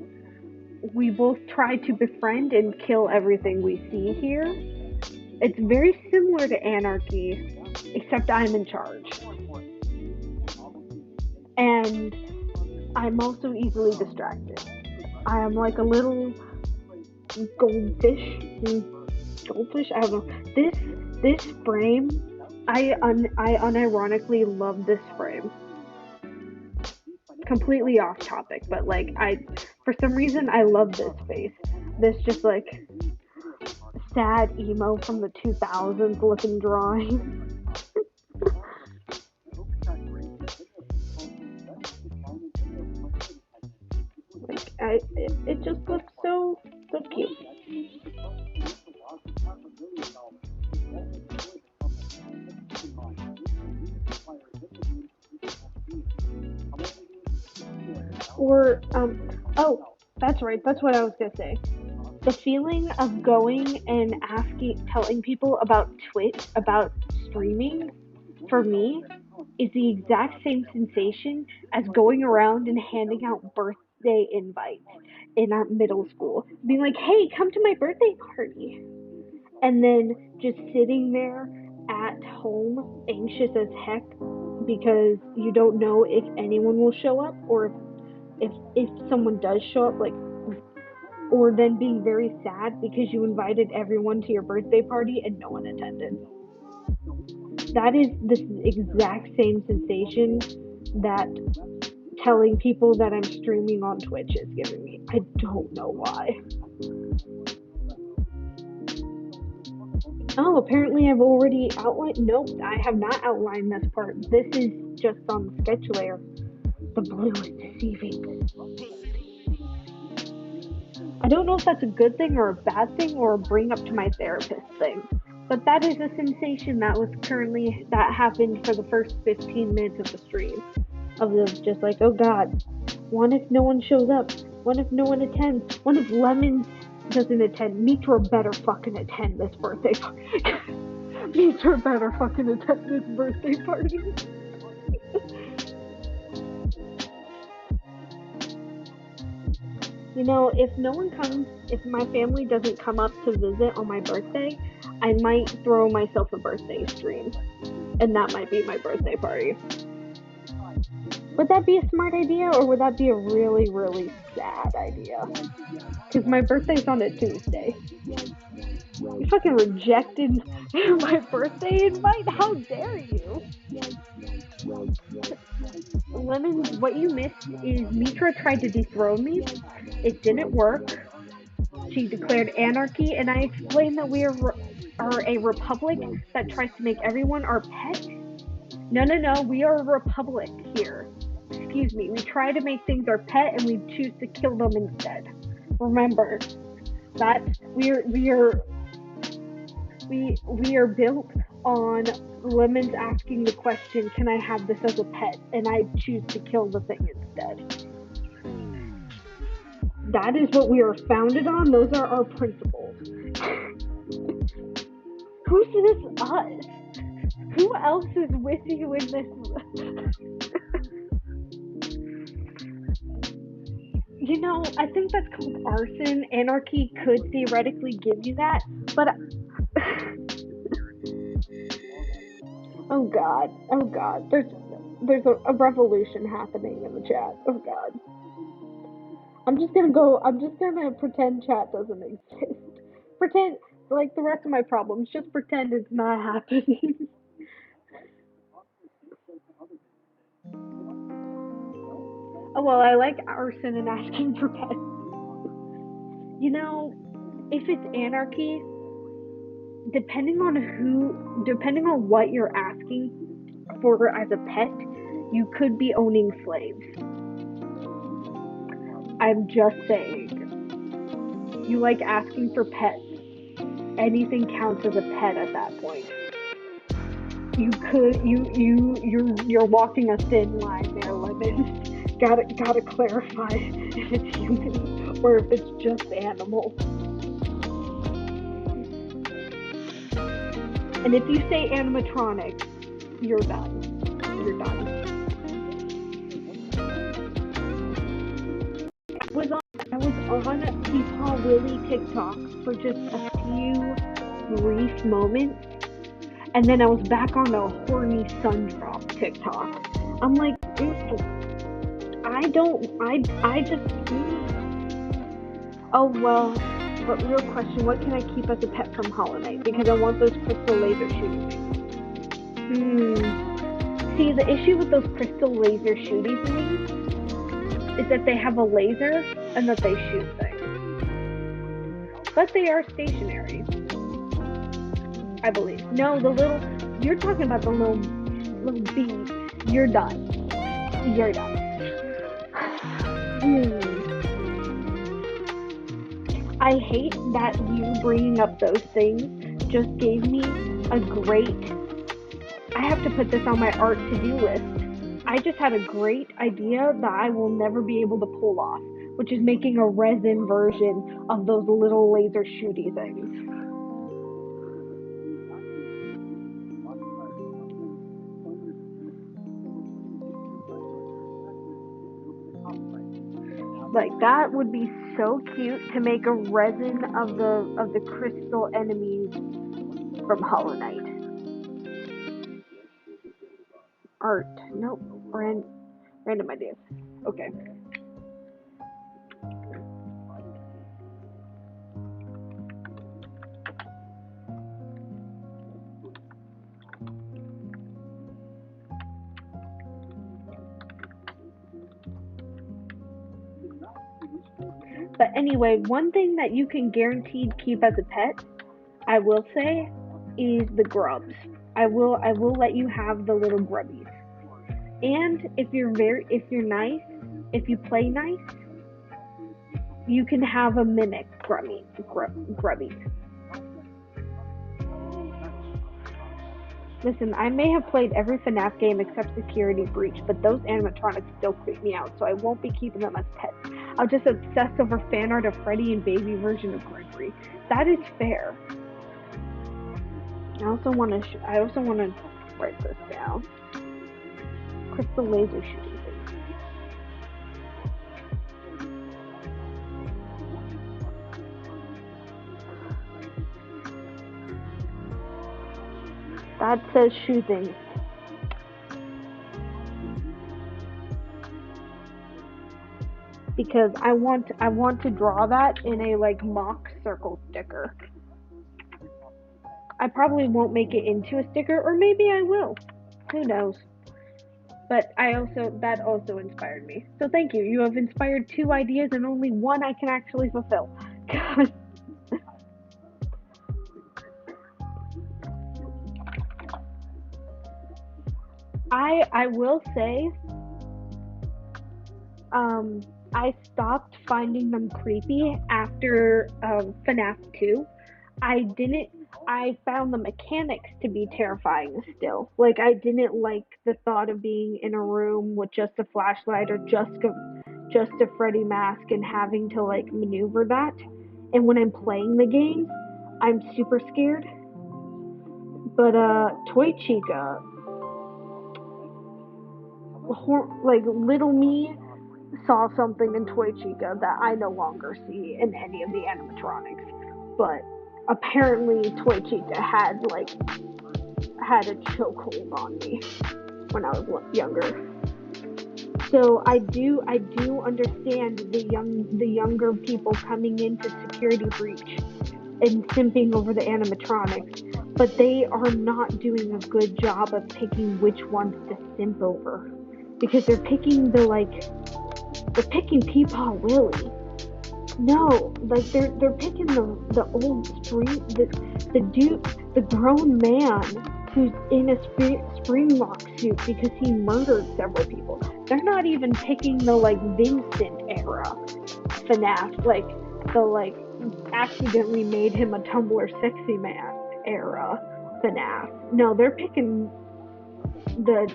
We both try to befriend and kill everything we see here. It's very similar to anarchy, except I'm in charge. And I'm also easily distracted. I am like a little goldfish. Goldfish? I don't know. This frame, I unironically love this frame. Completely off topic, but like for some reason I love this face. This just like sad emo from the 2000s looking drawing. Like it just looks so cute. Or oh, that's right. That's what I was gonna say. The feeling of going and telling people about Twitch, about streaming, for me, is the exact same sensation as going around and handing out birthday invites in our middle school. Being like, hey, come to my birthday party. And then just sitting there at home, anxious as heck, because you don't know if anyone will show up or if someone does show up, like, or then being very sad because you invited everyone to your birthday party and no one attended. That is the exact same sensation that telling people that I'm streaming on Twitch is giving me. I don't know why. Oh, apparently I've already outlined. Nope, I have not outlined this part. This is just on the sketch layer. The blue is deceiving. I don't know if that's a good thing or a bad thing or a bring up to my therapist thing. But that is a sensation that happened for the first 15 minutes of the stream. Of the just like, oh god, what if no one shows up? What if no one attends? What if Lemons doesn't attend? Mitra better fucking attend this birthday party. Mitra better fucking attend this birthday party. You know, if no one comes, if my family doesn't come up to visit on my birthday, I might throw myself a birthday stream. And that might be my birthday party. Would that be a smart idea, or would that be a really, really sad idea? Because my birthday's on a Tuesday. You fucking rejected my birthday invite? How dare you? Lemon, what you missed is Mitra tried to dethrone me. It didn't work. She declared anarchy, and I explained that we are a republic that tries to make everyone our pet. No, we are a republic here. Excuse me, we try to make things our pet and we choose to kill them instead. Remember that we are built on Lemons asking the question, can I have this as a pet? And I choose to kill the thing instead. That is what we are founded on. Those are our principles. Who says us? Who else is with you in this? You know, I think that's called arson. Anarchy could theoretically give you that, but oh god, there's a revolution happening in the chat. Oh god, I'm just gonna go. I'm just gonna pretend chat doesn't exist. Pretend like the rest of my problems. Just pretend it's not happening. Oh well, I like arson and asking for pets. You know, if it's anarchy, depending on what you're asking for as a pet, you could be owning slaves. I'm just saying. You like asking for pets. Anything counts as a pet at that point. You're walking a thin line there, Lemon. Gotta clarify if it's human or if it's just animal. And if you say animatronic, you're done. You're done. I was on Peepaw Willie TikTok for just a few brief moments, and then I was back on the horny Sundrop TikTok. I'm like, I don't, I just. Oh well, but real question: what can I keep as a pet from Hollow Knight? Because I want those crystal laser shooting things. See, the issue with those crystal laser shooting things is that they have a laser and that they shoot things. But they are stationary, I believe. No, the little. You're talking about the little bees. You're done. You're done. I hate that you bringing up those things just gave me a great. I have to put this on my art to-do list. I just had a great idea that I will never be able to pull off, which is making a resin version of those little laser shooty things. Like that would be so cute to make a resin of the crystal enemies from Hollow Knight. Art. Nope. Random ideas. Okay. But anyway, one thing that you can guaranteed keep as a pet, I will say, is the grubs. I will let you have the little grubbies. And if you're nice, if you play nice, you can have a mimic grubby. Listen, I may have played every FNAF game except Security Breach, but those animatronics still creep me out, so I won't be keeping them as pets. I'll just obsess over fan art of Freddy and baby version of Gregory. That is fair. I also want to write this down. Crystal laser shooting thing. That says shooting. Because I want to draw that in a like mock circle sticker. I probably won't make it into a sticker, or maybe I will. Who knows? But that also inspired me. So thank you. You have inspired 2 ideas and only one I can actually fulfill. God. I will say, I stopped finding them creepy after FNAF 2. I found the mechanics to be terrifying still. Like, I didn't like the thought of being in a room with just a flashlight or just a Freddy mask and having to, like, maneuver that. And when I'm playing the game, I'm super scared. But Toy Chica, like little me saw something in Toy Chica that I no longer see in any of the animatronics. But apparently Toy Chica had a chokehold on me when I was younger. So I do understand the younger people coming into security breach and simping over the animatronics, but they are not doing a good job of picking which ones to simp over, because they're picking Peepaw Willie. No, like they're picking the old the grown man who's in a spring lock suit because he murdered several people. They're not even picking the like Vincent era FNAF, like the like accidentally made him a Tumblr sexy man era FNAF. No, they're picking the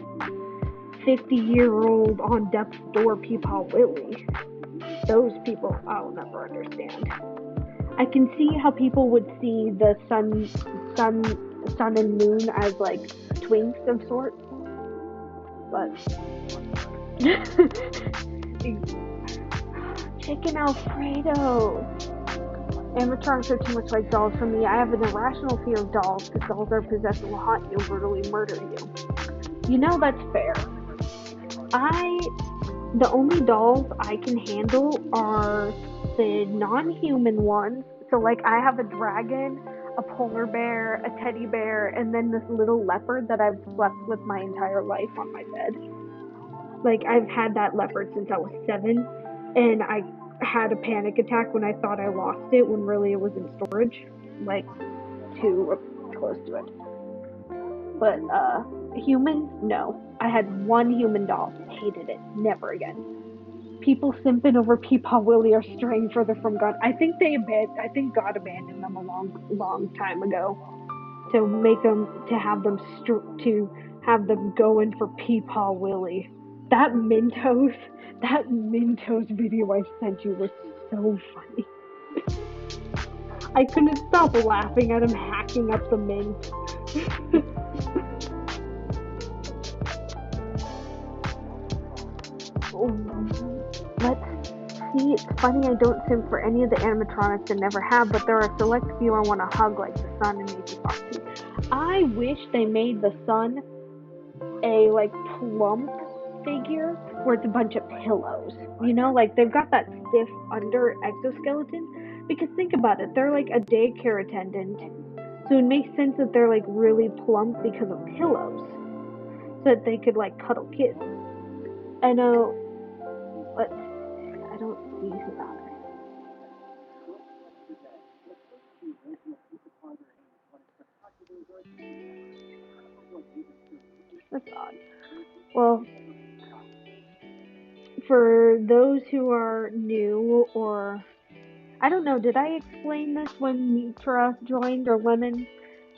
50-year-old on death's door Peepaw Willie. Those people I'll never understand. I can see how people would see the sun and moon as like twinks of sorts, but Chicken Alfredo. Animatronics are too much like dolls for me. I have an irrational fear of dolls because dolls are possessed and will haunt you and brutally murder you. You know that's fair. The only dolls I can handle are the non-human ones. So like I have a dragon, a polar bear, a teddy bear, and then this little leopard that I've slept with my entire life on my bed. Like I've had that leopard since I was 7, and I had a panic attack when I thought I lost it when really it was in storage, like too close to it. But humans, no. I had one human doll, hated it, never again. People simping over Peepaw Willie are straying further from God. I think God abandoned them a long time ago to make them to have them go in for Peepaw Willie. That Mentos video I sent you was so funny. I couldn't stop laughing at him hacking up the mint. Let's see, it's funny I don't simp for any of the animatronics and never have, but there are a select few I want to hug, like the sun and Major Foxy. I wish they made the sun a like plump figure where it's a bunch of pillows. You know, like they've got that stiff under exoskeleton. Because think about it, they're like a daycare attendant. So it makes sense that they're like really plump because of pillows. So that they could like cuddle kids. I know. I don't see that. That's odd. Well, for those who are new, or I don't know, did I explain this when Mitra joined, or Lemon?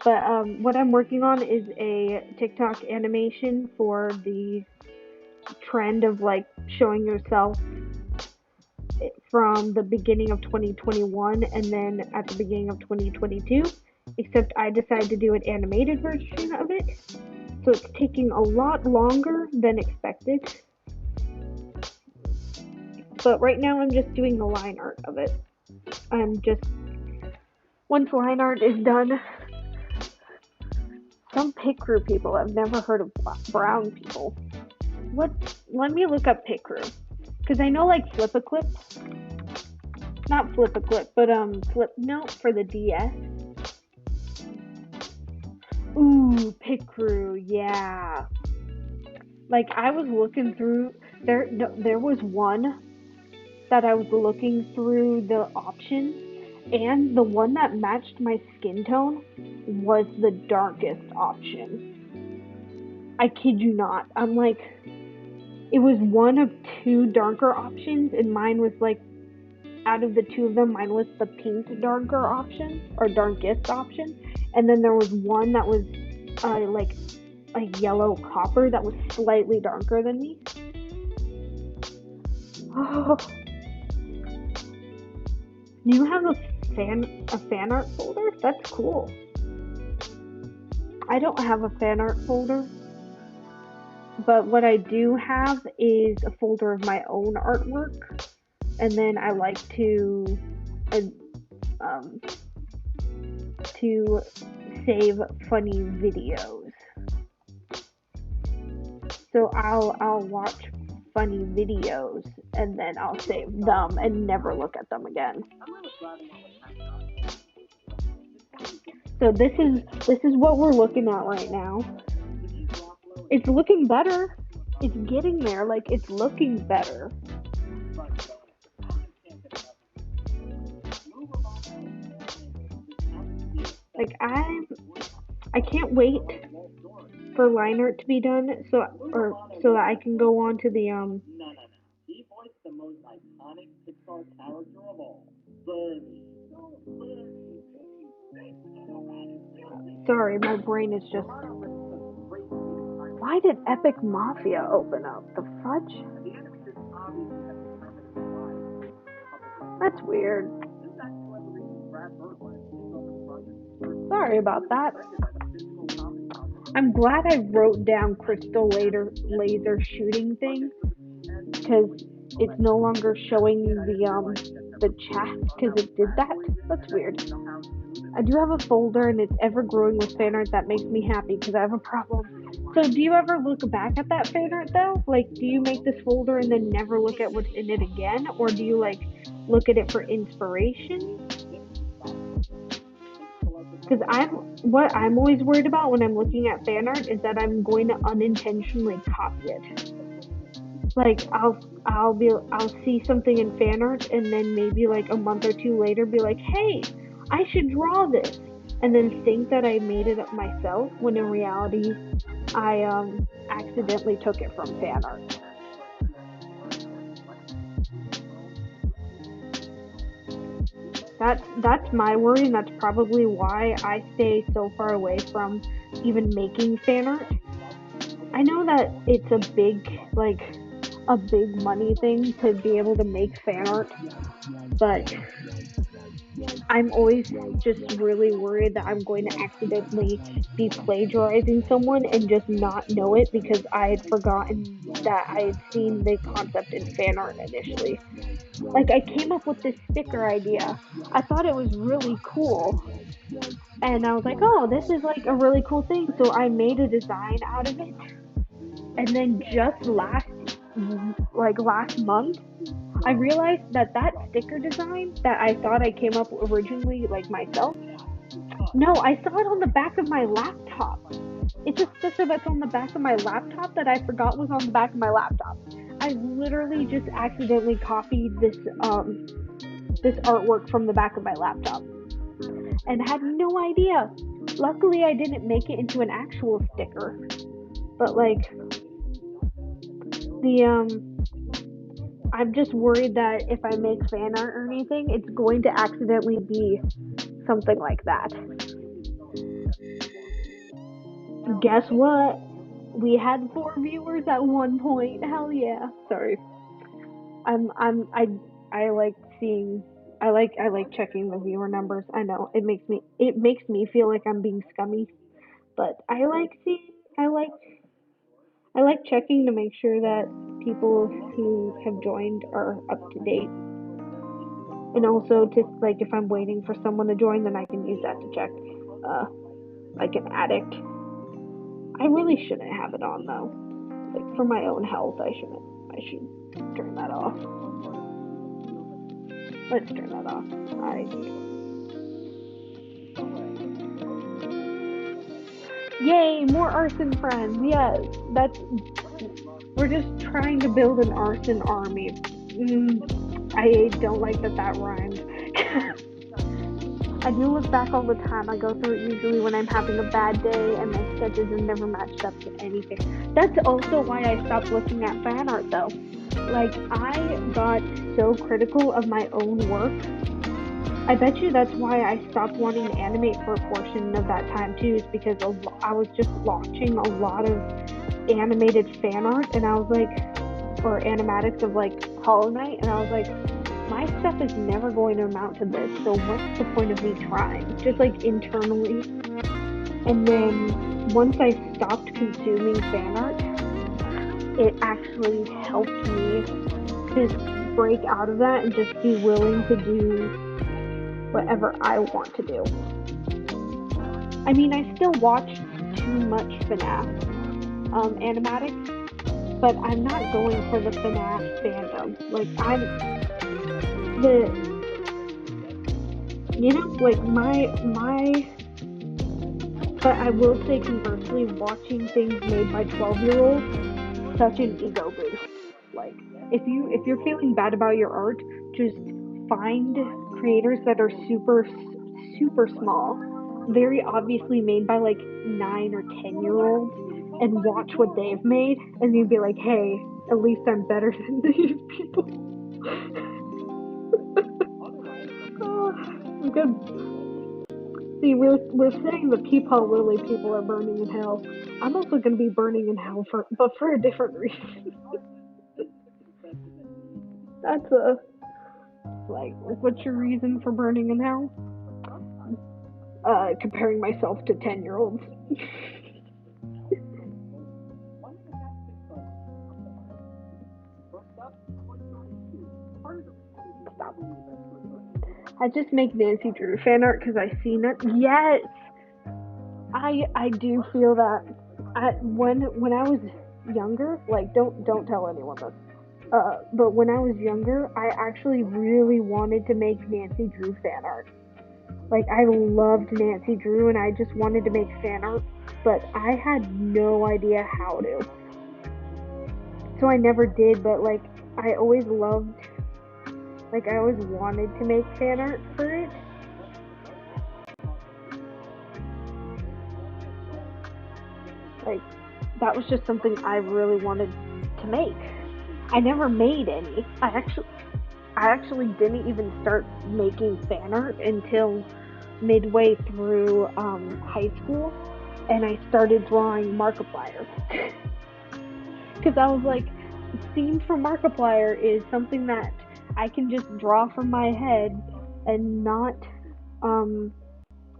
But what I'm working on is a TikTok animation for the trend of like showing yourself from the beginning of 2021 and then at the beginning of 2022, except I decided to do an animated version of it, so it's taking a lot longer than expected. But right now I'm just doing the line art of it. Once line art is done, some pit crew people, I've never heard of brown people. Let me look up pit crew. Because I know like Flip-A-Clip. Not Flip-A-Clip, but Flip Note for the DS. Ooh, pit crew, yeah. Like I was looking through there was one that I was looking through the options, and the one that matched my skin tone was the darkest option. I kid you not. I'm like, it was one of 2 darker options, and mine was like, out of the 2 of them, mine was the pink darker option, or darkest option, and then there was one that was like a yellow copper that was slightly darker than me. Oh. You have a fan art folder? That's cool. I don't have a fan art folder, but what I do have is a folder of my own artwork, and then I like uh, um, to save funny videos. So I'll watch funny videos and then I'll save them and never look at them again. So this is what we're looking at right now. It's looking better. It's getting there. Like it's looking better. Like I can't wait for line art to be done so that I can go on to the sorry, my brain is just why did Epic Mafia open up? The fudge? That's weird. Sorry about that. I'm glad I wrote down crystal laser shooting thing because it's no longer showing the chat because it did that. That's weird. I do have a folder and it's ever growing with fan art that makes me happy because I have a problem. So do you ever look back at that fan art though? Like do you make this folder and then never look at what's in it again? Or do you like look at it for inspiration? Because what I'm always worried about when I'm looking at fan art is that I'm going to unintentionally copy it. Like I'll see something in fan art and then maybe like a month or two later be like, hey, I should draw this, and then think that I made it up myself when in reality I accidentally took it from fan art. That's my worry, and that's probably why I stay so far away from even making fan art. I know that it's a big money thing to be able to make fan art, but I'm always just really worried that I'm going to accidentally be plagiarizing someone and just not know it because I had forgotten that I had seen the concept in fan art initially. Like I came up with this sticker idea. I thought it was really cool. And I was like, oh, this is like a really cool thing. So I made a design out of it. And then just last month, I realized that that sticker design that I thought I came up originally like myself, no, I saw it on the back of my laptop. It's a sticker that's on the back of my laptop that I forgot was on the back of my laptop. I literally just accidentally copied this artwork from the back of my laptop and had no idea. Luckily, I didn't make it into an actual sticker, but like the I'm just worried that if I make fan art or anything, it's going to accidentally be something like that. Guess what? We had 4 viewers at one point. Hell yeah. Sorry. I'm I like seeing I like checking the viewer numbers. I know it makes me feel like I'm being scummy, but I like checking to make sure that people who have joined are up to date. And also to like if I'm waiting for someone to join then I can use that to check uh like an addict. I really shouldn't have it on though. Like for my own health I should turn that off. Let's turn that off. I Yay, more arson friends. Yes, that's we're just trying to build an arson army. I don't like that rhymed. I do look back all the time. I go through it usually when I'm having a bad day and my sketches have never matched up to anything. That's also why I stopped looking at fan art though. Like, I got so critical of my own work. I bet you that's why I stopped wanting to animate for a portion of that time too, is because I was just watching a lot of animated fan art and I was like, or animatics of like Hollow Knight, and I was like, my stuff is never going to amount to this, so what's the point of me trying? Just like internally. And then once I stopped consuming fan art, it actually helped me just break out of that and just be willing to do whatever I want to do. I mean, I still watch too much FNAF animatics, but I'm not going for the FNAF fandom. Like, I'm the, like but I will say conversely, watching things made by 12-year-olds, such an ego boost. Like, if you're feeling bad about your art, just find creators that are super small, very obviously made by like 9 or 10-year-olds, and watch what they've made, and you'd be like, hey, at least I'm better than these people. Oh, I'm good. See, we're saying the Peepaw Lily people are burning in hell. I'm also gonna be burning in hell but for a different reason. That's a like, what's your reason for burning in hell? Comparing myself to 10-year-olds. Stop. I just make Nancy Drew fan art because I seen it. Yes, I do feel that. When I was younger, like don't tell anyone this. But when I was younger, I actually really wanted to make Nancy Drew fan art. Like, I loved Nancy Drew and I just wanted to make fan art, but I had no idea how to. So I never did, but like, I always wanted to make fan art for it. Like, that was just something I really wanted to make. I never made any. I actually didn't even start making fan art until midway through high school, and I started drawing Markiplier. Because I was like, scenes from Markiplier is something that I can just draw from my head and not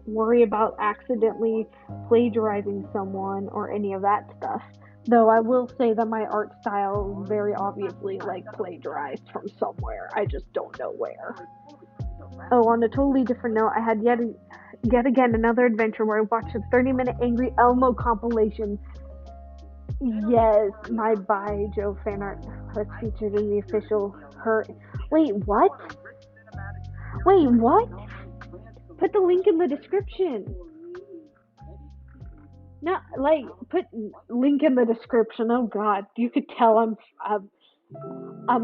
worry about accidentally plagiarizing someone or any of that stuff. Though I will say that my art style is very obviously like plagiarized from somewhere. I just don't know where. Oh, on a totally different note, I had yet again another adventure where I watched a 30-minute Angry Elmo compilation. Yes, my Bye Joe fan art was featured in the official her. Wait, what? Wait, what? Put the link in the description. No, like, put link in the description. Oh God, you could tell I'm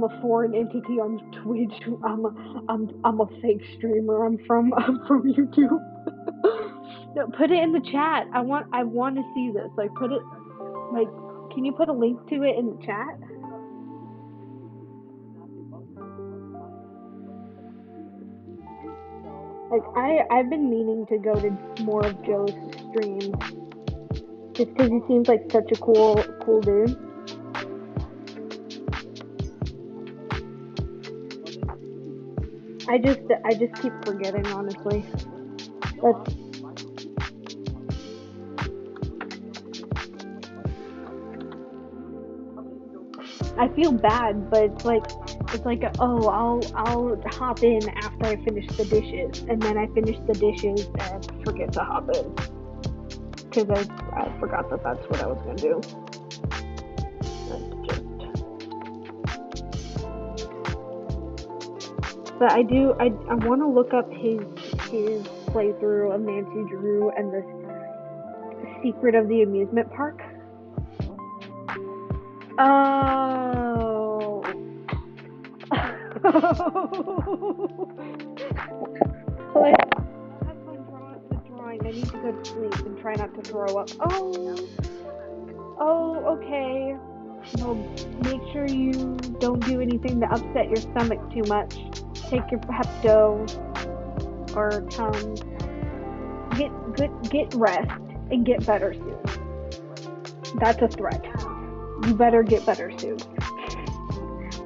a foreign entity on Twitch. I'm a fake streamer. I'm from YouTube. No, put it in the chat. I want to see this. Like, put it, like, can you put a link to it in the chat? Like, I've been meaning to go to more of Joe's streams, just because he seems like such a cool dude. I just keep forgetting, honestly. I feel bad, but it's like oh, I'll hop in after I finish the dishes, and then I finish the dishes and forget to hop in because I forgot that that's what I was gonna do. But I want to look up his playthrough of Nancy Drew and the Secret of the Amusement Park. Oh. So I have fun drawing. I need to go to sleep and try not to throw up. Oh, okay. Well, make sure you don't do anything to upset your stomach too much. Take your Pepto or Tums. Get rest and get better soon. That's a threat. You better get better soon.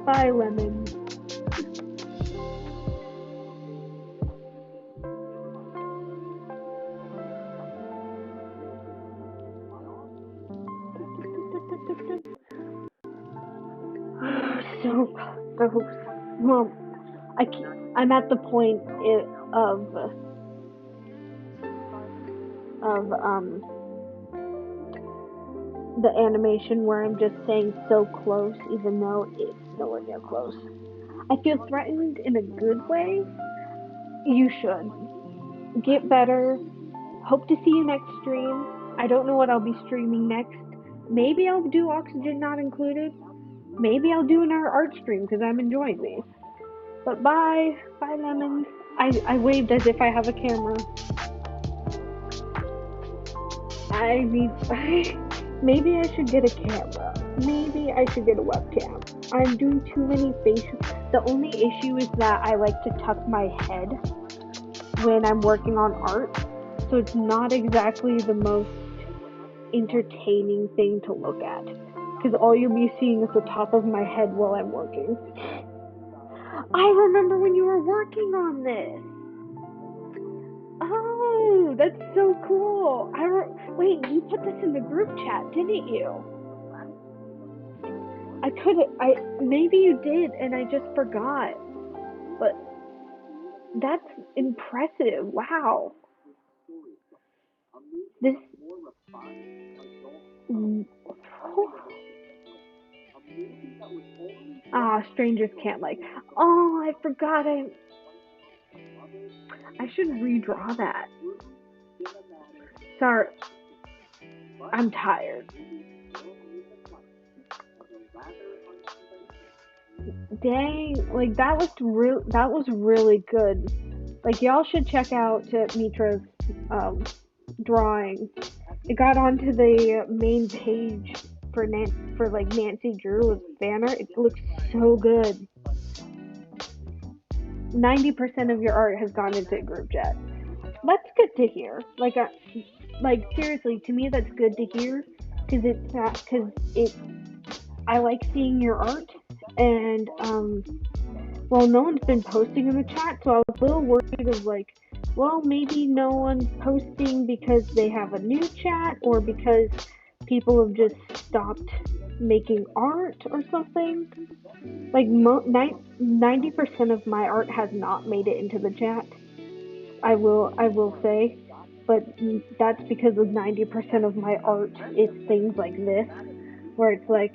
Bye, Lemon. So, well, I'm at the point of the animation where I'm just saying so close, even though it's nowhere near close. I feel threatened in a good way. You should get better. Hope to see you next stream. I don't know what I'll be streaming next. Maybe I'll do Oxygen Not Included. Maybe I'll do another art stream because I'm enjoying these. But bye. Bye, Lemons. I waved as if I have a camera. I need. Maybe I should get a camera. Maybe I should get a webcam. I'm doing too many facials. The only issue is that I like to tuck my head when I'm working on art. So it's not exactly the most entertaining thing to look at. Because all you'll be seeing is the top of my head while I'm working. I remember when you were working on this. Oh, that's so cool. Wait, you put this in the group chat, didn't you? Maybe you did and I just forgot. But that's impressive. Wow. This strangers can't like. Oh, I forgot. I should redraw that. Sorry, I'm tired. Dang, like that was really good. Like y'all should check out Mitra's drawing. It got onto the main page for Nancy Drew's banner. It looks so good. 90% of your art has gone into group chat. That's good to hear. Like seriously, to me that's good to hear because I like seeing your art and well, no one's been posting in the chat, so I was a little worried of like, well, maybe no one's posting because they have a new chat or because people have just stopped making art or something. Like 90% of my art has not made it into the chat. I will say, but that's because of 90% of my art is things like this, where it's like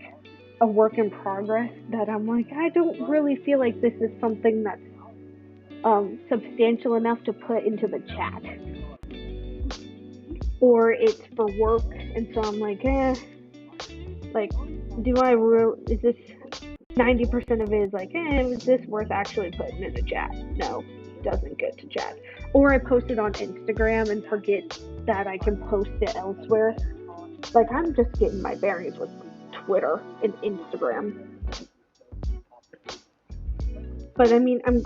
a work in progress that I'm like, I don't really feel like this is something that's substantial enough to put into the chat, or it's for work, and so I'm like, like, is this 90% of it is like, is this worth actually putting in the chat? No, doesn't get to chat. Or I post it on Instagram and forget that I can post it elsewhere. Like, I'm just getting my bearings with Twitter and Instagram. But I mean, I'm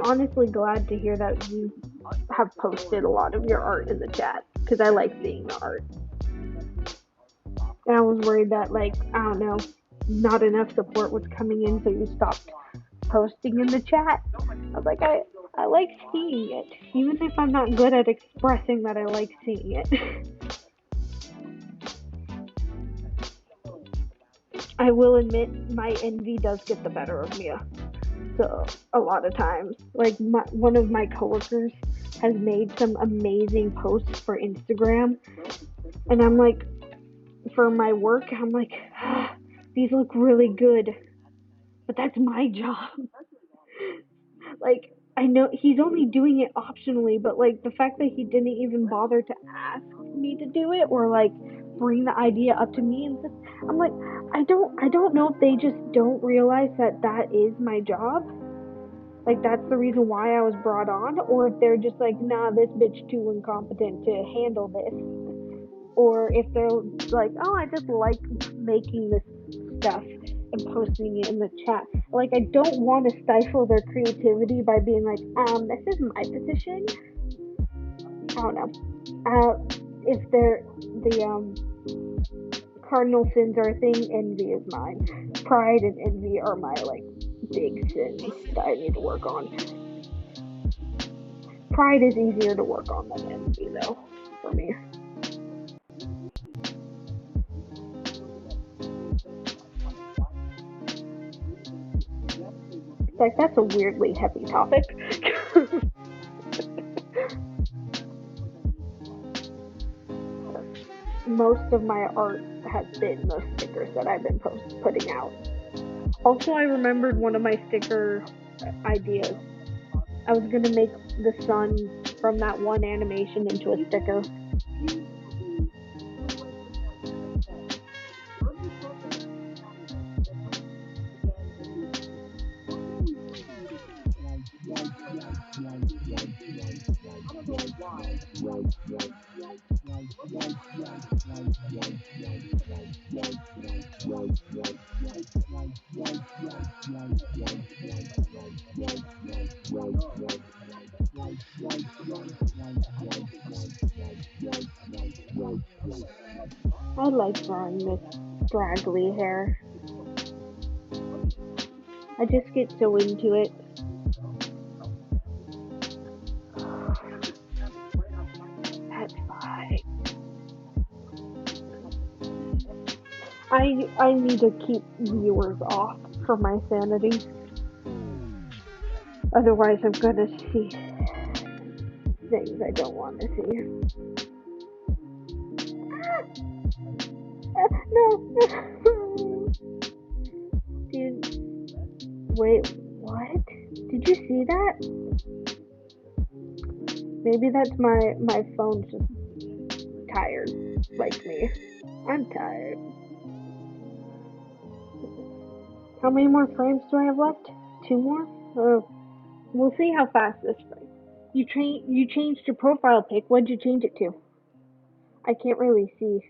honestly glad to hear that you have posted a lot of your art in the chat, because I like seeing the art. And I was worried that, like, I don't know, not enough support was coming in, so you stopped posting in the chat. I was like, I like seeing it, even if I'm not good at expressing that I like seeing it. I will admit, my envy does get the better of me. So a lot of times, like one of my coworkers has made some amazing posts for Instagram, and I'm like, for my work, I'm like, these look really good, but that's my job. Like, I know he's only doing it optionally, but like the fact that he didn't even bother to ask me to do it or like bring the idea up to me, and I'm like, I don't know if they just don't realize that is my job. Like, that's the reason why I was brought on, or if they're just like, nah, this bitch too incompetent to handle this, or if they're like, oh, I just like making this stuff and posting it in the chat. Like, I don't want to stifle their creativity by being like, this is my position. I don't know. If the cardinal sins are a thing, envy is mine. Pride and envy are my, like, big sins that I need to work on. Pride is easier to work on than envy, though, for me. Like, that's a weirdly heavy topic. Most of my art has been the stickers that I've been putting out. Also, I remembered one of my sticker ideas. I was gonna make the sun from that one animation into a sticker. I like drawing this scraggly hair. I just get so into it. That's fine. I need to keep viewers off for my sanity. Otherwise, I'm gonna see things I don't want to see. No. Dude, wait, what? Did you see that? Maybe that's my phone's just tired, like me. I'm tired. How many more frames do I have left? Two more? We'll see how fast this frames. You changed your profile pic. What'd you change it to? I can't really see.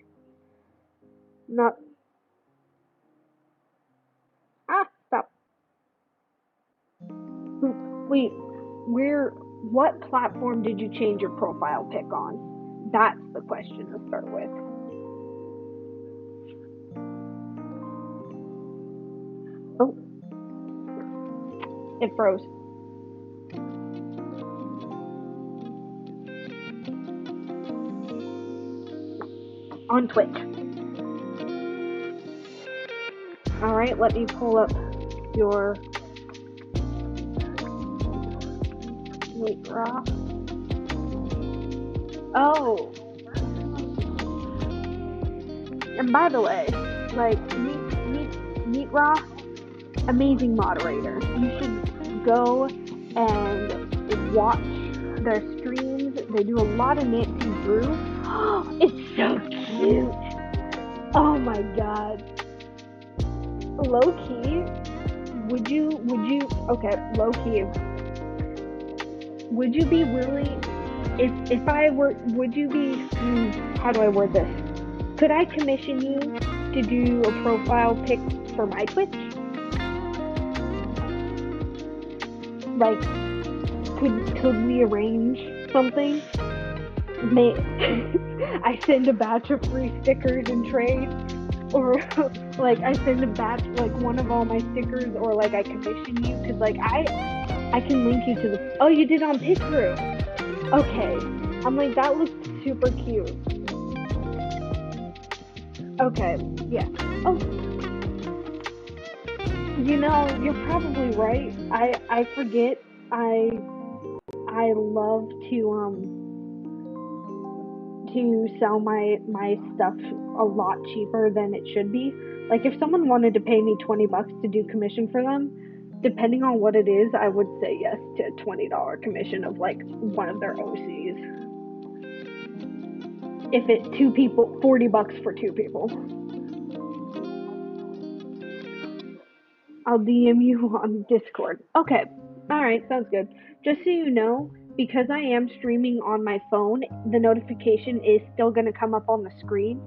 Not stop. Wait, where? What platform did you change your profile pic on? That's the question to start with. Oh, it froze. On Twitch. All right, let me pull up your. Wait, raw. Oh. And by the way, like meet Raw, amazing moderator. You should go and watch their streams. They do a lot of Nancy Drew. It's so cute. Oh my god. Low key, would you okay, low key. Would you be willing if I were would you be how do I word this? Could I commission you to do a profile pic for my Twitch? Like, could we arrange something? I send a batch of free stickers and trade, or like I send a batch, like one of all my stickers, or like I commission you, cause like I can link you to the. Oh, you did on Picrew. Okay, I'm like that looks super cute. Okay, yeah. Oh, you know, you're probably right. I forget. I love to sell my stuff a lot cheaper than it should be. Like if someone wanted to pay me $20 to do commission for them, depending on what it is, I would say yes to a $20 commission of like one of their OCs. If it's two people, $40 for two people. I'll DM you on Discord. Okay. Alright, sounds good. Just so you know, because I am streaming on my phone, the notification is still going to come up on the screen.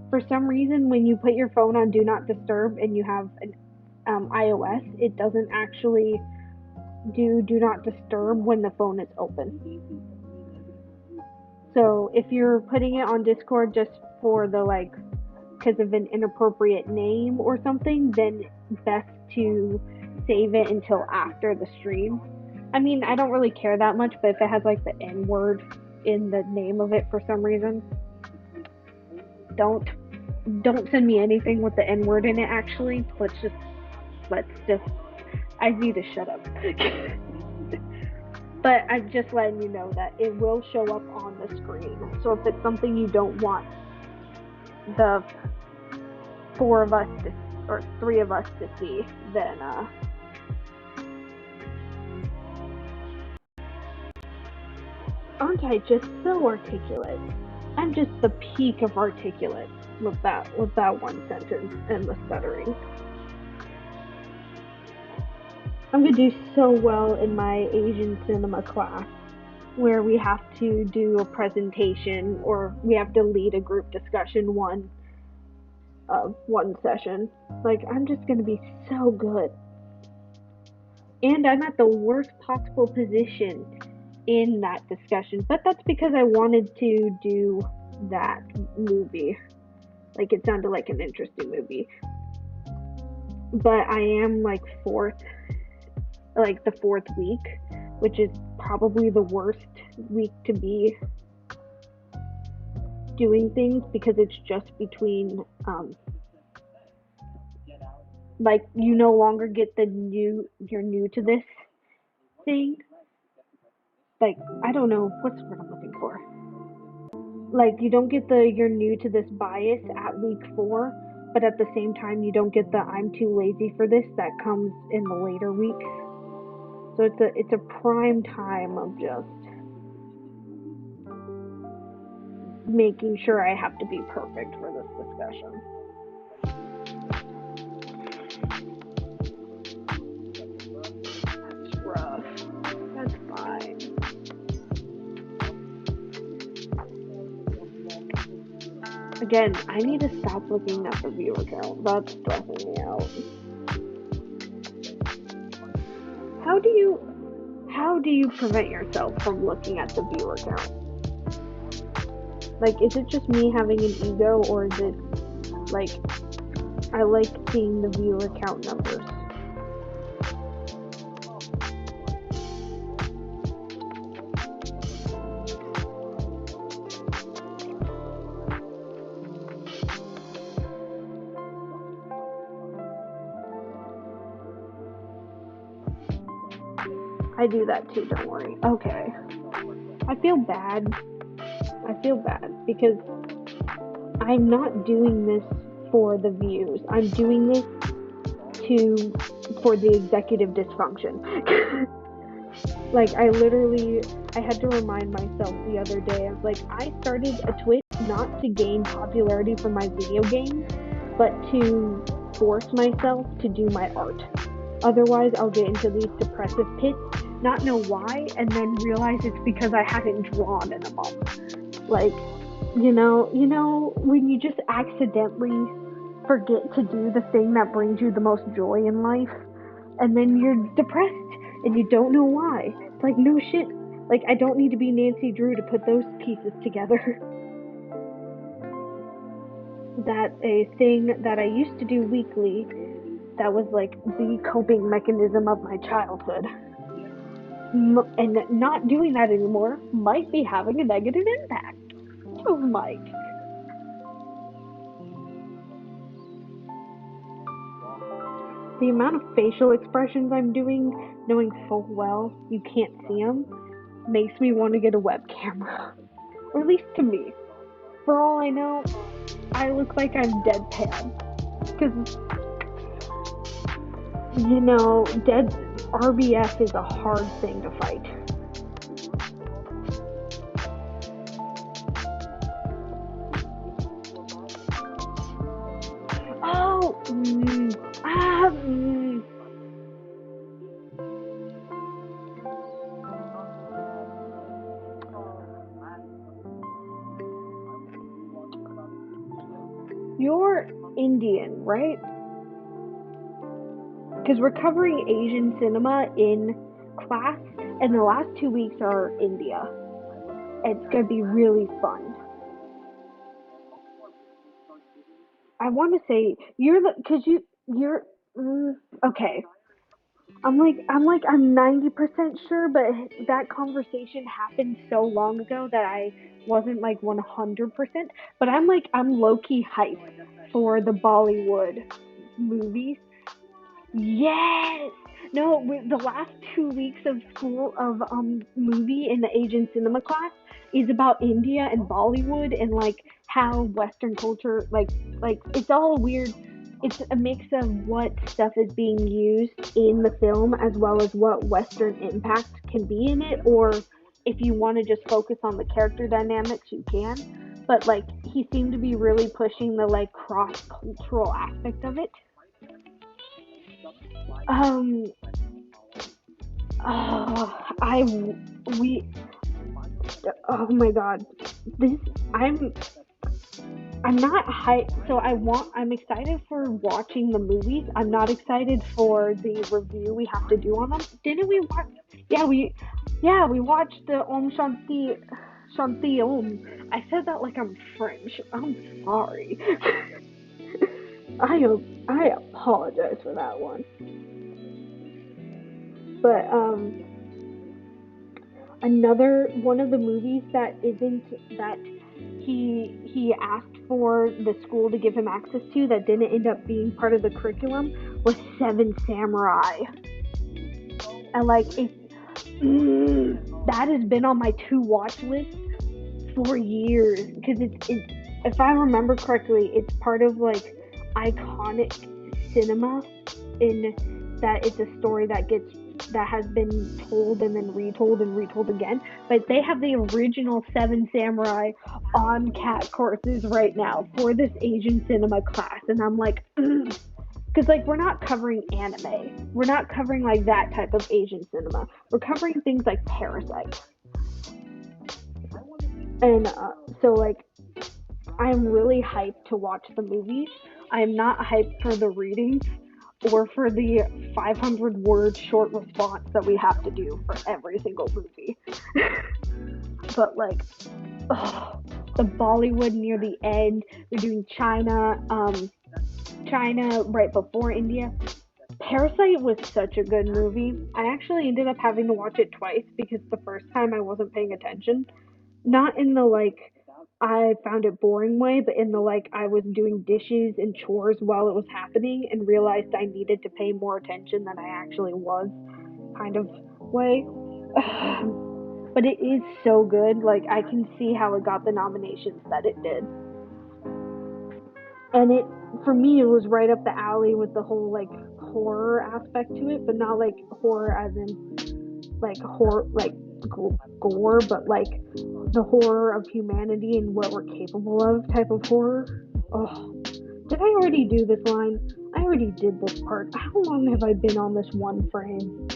For some reason, when you put your phone on Do Not Disturb and you have an iOS, it doesn't actually do Not Disturb when the phone is open. So if you're putting it on Discord just for the like, because of an inappropriate name or something, then best to save it until after the stream. I mean, I don't really care that much, but if it has like the N word in the name of it for some reason, don't send me anything with the N word in it. Actually, let's just I need to shut up. But I'm just letting you know that it will show up on the screen. So if it's something you don't want the four of us to, or three of us to see, then aren't I just so articulate? I'm just the peak of articulate with that one sentence and the stuttering. I'm gonna do so well in my Asian cinema class where we have to do a presentation or we have to lead a group discussion one session. Like I'm just gonna be so good. And I'm at the worst possible position in that discussion. But that's because I wanted to do that movie. Like it sounded like an interesting movie. But I am like the fourth week, which is probably the worst week to be doing things because it's just between like you no longer get you're new to this thing. Like I don't know what's the word I'm looking for. Like you don't get the you're new to this bias at week 4, but at the same time you don't get the I'm too lazy for this that comes in the later weeks. So it's a prime time of just making sure I have to be perfect for this discussion. That's rough. That's fine. Again, I need to stop looking at the viewer count. That's stressing me out. How do you prevent yourself from looking at the viewer count? Like, is it just me having an ego, or is it like I like seeing the viewer count numbers? I do that too, don't worry. Okay. I feel bad because I'm not doing this for the views. I'm doing this for the executive dysfunction. Like I had to remind myself the other day. I was like, I started a Twitch not to gain popularity for my video games, but to force myself to do my art. Otherwise, I'll get into these depressive pits, not know why, and then realize it's because I haven't drawn in a month. Like, you know, when you just accidentally forget to do the thing that brings you the most joy in life, and then you're depressed, and you don't know why. It's like, no shit. Like, I don't need to be Nancy Drew to put those pieces together. That a thing that I used to do weekly that was like the coping mechanism of my childhood. And not doing that anymore might be having a negative impact. Oh, might. The amount of facial expressions I'm doing, knowing full well you can't see them, makes me want to get a web camera. Or at least to me. For all I know, I look like I'm deadpan. Because, you know, RBF is a hard thing to fight. Oh, You're Indian, right? Because we're covering Asian cinema in class, and the last 2 weeks are India. It's going to be really fun. I want to say you're okay. I'm 90% sure, but that conversation happened so long ago that I wasn't like 100%. But I'm low key hyped for the Bollywood movies. Yes, No, the last 2 weeks of school of movie in the Asian cinema class is about India and Bollywood and like how Western culture like it's all weird. It's a mix of what stuff is being used in the film as well as what Western impact can be in it, or if you want to just focus on the character dynamics, you can. But like he seemed to be really pushing the like cross cultural aspect of it. Um, I we oh my god, this I'm I'm not hyped. So I'm excited for watching the movies. I'm not excited for the review we have to do on them. Didn't we watch? Yeah, we watched the Om Shanti Om. I said that like I'm French. I'm sorry. I apologize for that one. But another one of the movies that isn't that he asked for the school to give him access to that didn't end up being part of the curriculum was Seven Samurai. And like that has been on my to watch list for years because it's if I remember correctly, it's part of like iconic cinema in that it's a story that has been told and then retold and retold again. But they have the original Seven Samurai on cat courses right now for this Asian cinema class, and I'm like, because like we're not covering anime, we're not covering like that type of Asian cinema. We're covering things like Parasite, and so like I'm really hyped to watch the movies. I'm not hyped for the readings or for the 500 word short response that we have to do for every single movie. But like, oh, the Bollywood near the end, we're doing China right before India. Parasite was such a good movie. I actually ended up having to watch it twice because the first time I wasn't paying attention. Not in the like I found it boring way, but in the like I was doing dishes and chores while it was happening and realized I needed to pay more attention than I actually was kind of way. But it is so good. Like I can see how it got the nominations that it did. And it for me it was right up the alley with the whole like horror aspect to it, but not like horror as in like horror like gore, but like the horror of humanity and what we're capable of type of horror. Oh, did I already do this line? I already did this part. How long have I been on this one frame?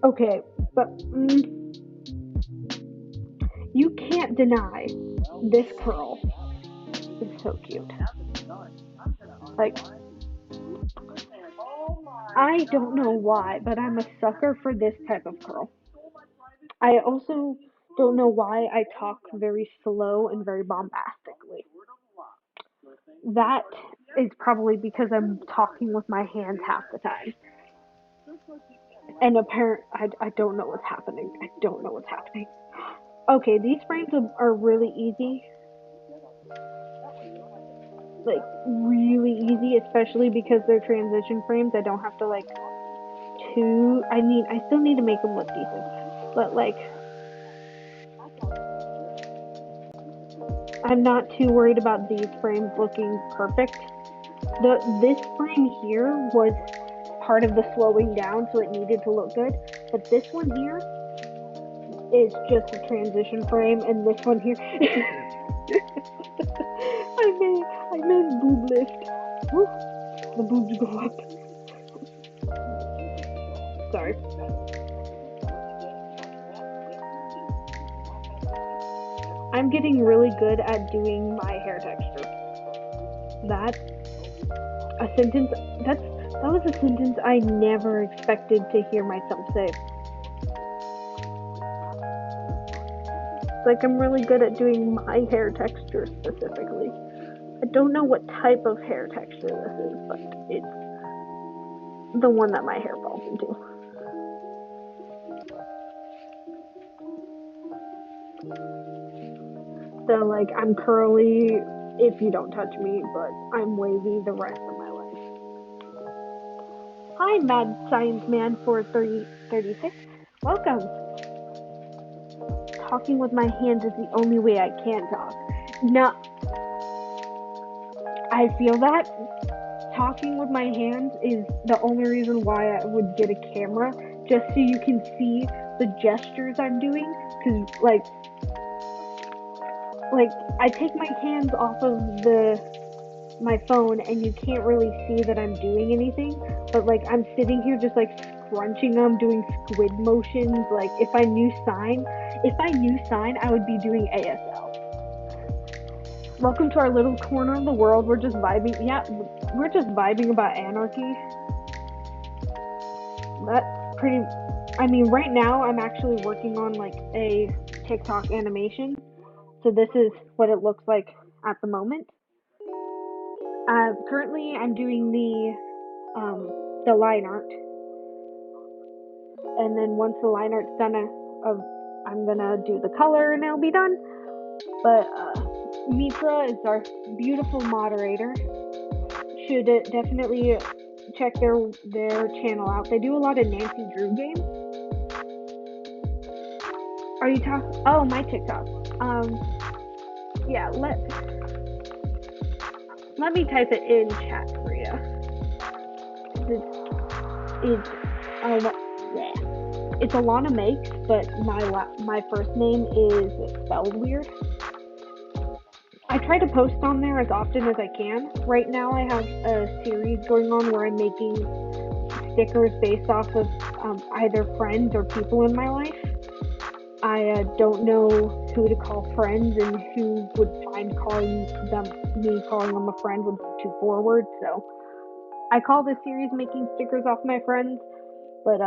Okay, but you can't deny this curl is so cute. Like, I don't know why, but I'm a sucker for this type of curl. I also don't know why I talk very slow and very bombastically. That is probably because I'm talking with my hands half the time. And I don't know what's happening. I don't know what's happening. Okay, these frames are really easy. Like, really easy, especially because they're transition frames. I don't have to, like, I still need to make them look decent. But, like, I'm not too worried about these frames looking perfect. This frame here was part of the slowing down, so it needed to look good. But this one here is just a transition frame, and this one here, I made boob lift. Woo, the boobs go up. Sorry. I'm getting really good at doing my hair texture. That's a sentence. That was a sentence I never expected to hear myself say. Like I'm really good at doing my hair texture specifically. I don't know what type of hair texture this is, but it's the one that my hair falls into. So like I'm curly if you don't touch me, but I'm wavy the rest of my life. Hi, Mad Science Man 436. Welcome. Talking with my hands is the only way I can talk. No, I feel that talking with my hands is the only reason why I would get a camera, just so you can see the gestures I'm doing. Cause like I take my hands off of my phone and you can't really see that I'm doing anything, but like I'm sitting here just like scrunching them, doing squid motions. Like if I knew sign, I would be doing ASL. Welcome to our little corner of the world. We're just vibing. Yeah, we're just vibing about anarchy. That's pretty. I mean, right now I'm actually working on like a TikTok animation. So this is what it looks like at the moment. Currently, I'm doing the line art, and then once the line art's done, I'm gonna do the color, and it'll be done. But Mitra is our beautiful moderator. Should definitely check their channel out. They do a lot of Nancy Drew games. Are you talking? Oh, my TikTok. Yeah. Let me type it in chat for you. It's Alana Makes, but my first name is spelled weird. I try to post on there as often as I can. Right now I have a series going on where I'm making stickers based off of either friends or people in my life. I don't know who to call friends and who would find me calling them a friend would be too forward, so I call this series making stickers off my friends, but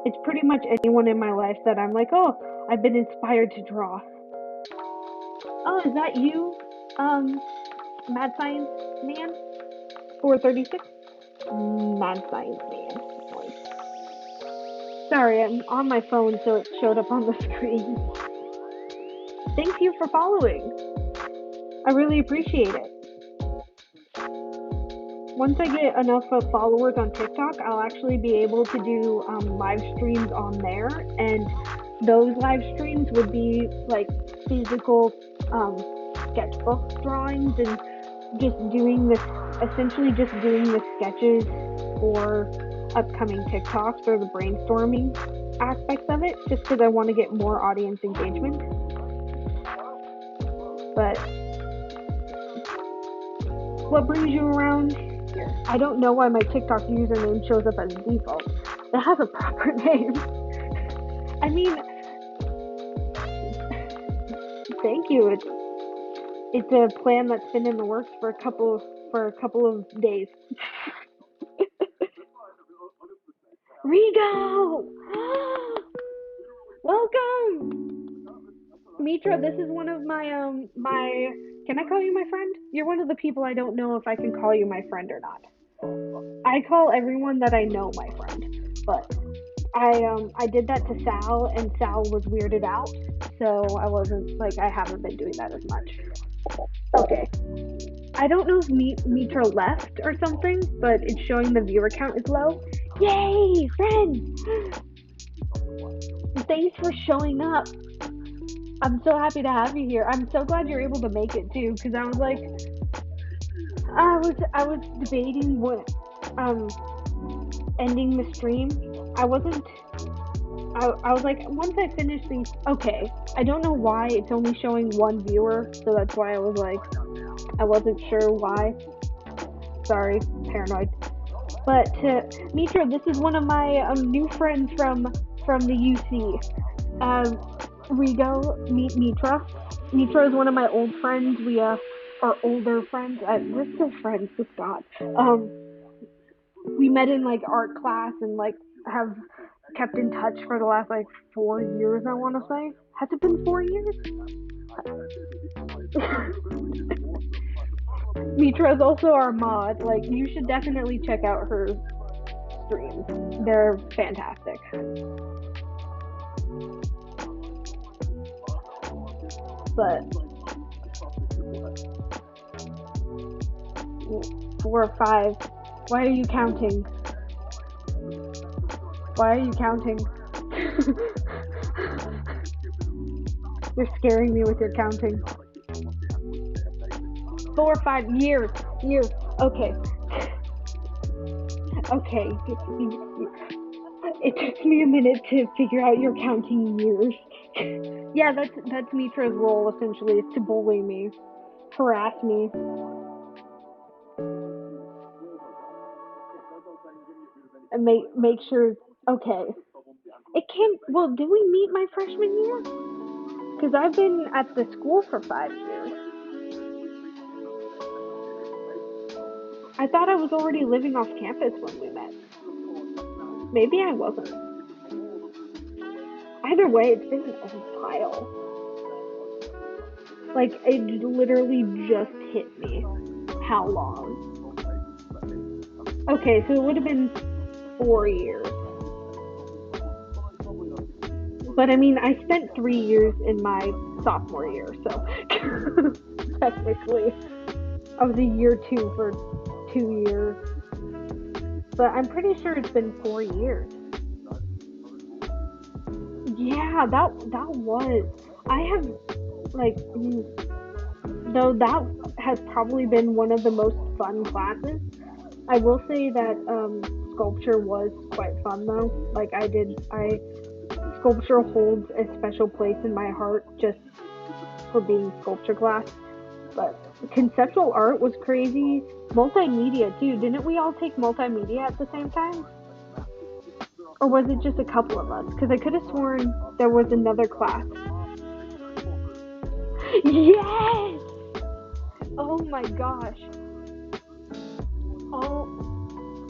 it's pretty much anyone in my life that I'm like, oh, I've been inspired to draw. Oh, is that you, Mad Science Man? 436? Mad Science Man. Sorry, I'm on my phone, so it showed up on the screen. Thank you for following. I really appreciate it. Once I get enough followers on TikTok, I'll actually be able to do live streams on there, and those live streams would be like physical sketchbook drawings and essentially just doing the sketches for upcoming TikToks or the brainstorming aspects of it, just because I want to get more audience engagement. But what brings you around here? I don't know why my TikTok username shows up as default. It has a proper name. I mean, thank you. It's a plan that's been in the works for a couple of days. Rigo! Welcome! Mitra, this is one of my can I call you my friend? You're one of the people I don't know if I can call you my friend or not. I call everyone that I know my friend, but I did that to Sal, and Sal was weirded out, so I haven't been doing that as much. Okay. I don't know if Mitra left or something, but it's showing the viewer count is low. Yay, friends! Thanks for showing up. I'm so happy to have you here. I'm so glad you're able to make it too, because I was like, I was debating what ending the stream. I was like, once I finish these, okay. I don't know why it's only showing one viewer, so that's why I was like, I wasn't sure why. Sorry, paranoid. But Mitra, this is one of my new friends from the UC. Rigo, meet Mitra. Mitra is one of my old friends. We are older friends. We're still friends, with God. We met in like art class and like have kept in touch for the last like 4 years, I want to say. Has it been 4 years? Mitra is also our mod. Like, you should definitely check out her streams. They're fantastic. But 4 or 5. Why are you counting? Why are you counting? You're scaring me with your counting. 4 or 5 years. Years. Okay. Okay. It took me a minute to figure out your counting years. Yeah, that's Mitra's role essentially, is to bully me, harass me. And make sure. Okay. It can't. Well, did we meet my freshman year? Because I've been at the school for 5 years. I thought I was already living off campus when we met. Maybe I wasn't. Either way, it's been a while. Like, it literally just hit me. How long? Okay, so it would have been 4 years. But I mean, I spent 3 years in my sophomore year, so technically, I was a year two for 2 years. But I'm pretty sure it's been 4 years. Yeah, that was. I have like, though that has probably been one of the most fun classes. I will say that sculpture was quite fun though. Like I sculpture holds a special place in my heart just for being sculpture class. But conceptual art was crazy. Multimedia too. Didn't we all take multimedia at the same time? Or was it just a couple of us? Because I could have sworn there was another class. Yes! Oh my gosh. Oh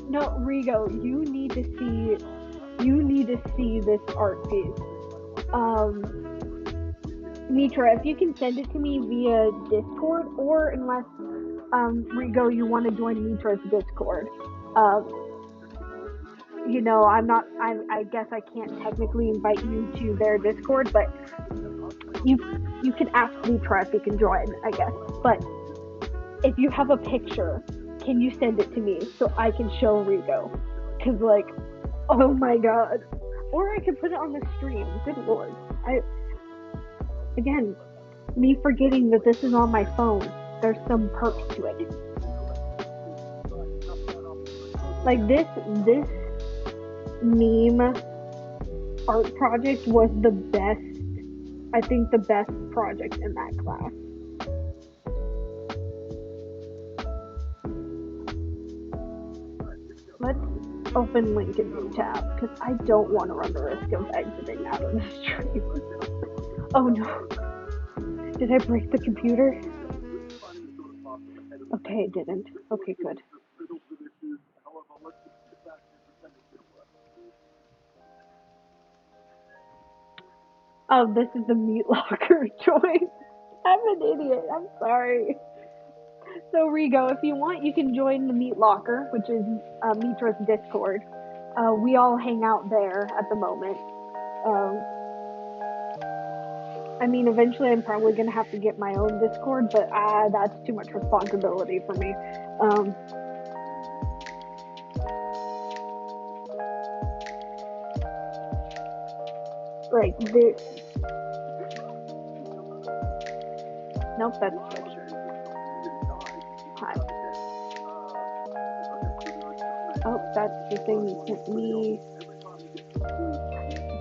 no, Rigo, you need to see this art piece. Um, Mitra, if you can send it to me via Discord, or unless Rigo, you want to join Mitra's Discord. Um, I'm not. I guess I can't technically invite you to their Discord, but you you can ask Mitra if he can join. I guess, but if you have a picture, can you send it to me so I can show Rigo? Cause like, oh my god. Or I could put it on the stream. Good lord. I again, me forgetting that this is on my phone. There's some perks to it. Like this meme art project was the best. I think the best project in that class. Let's open link in new tab because I don't want to run the risk of exiting out of the stream. Oh no. Did I break the computer? Okay, it didn't. Okay, good. Oh, this is the meat locker joint. I'm an idiot. I'm sorry. So Rigo, if you want, you can join the meat locker, which is Mitra's Discord. We all hang out there at the moment. Um, I mean, eventually I'm probably gonna have to get my own Discord, but that's too much responsibility for me. Um, like the nope, that's hi. Oh, that's the thing you sent me.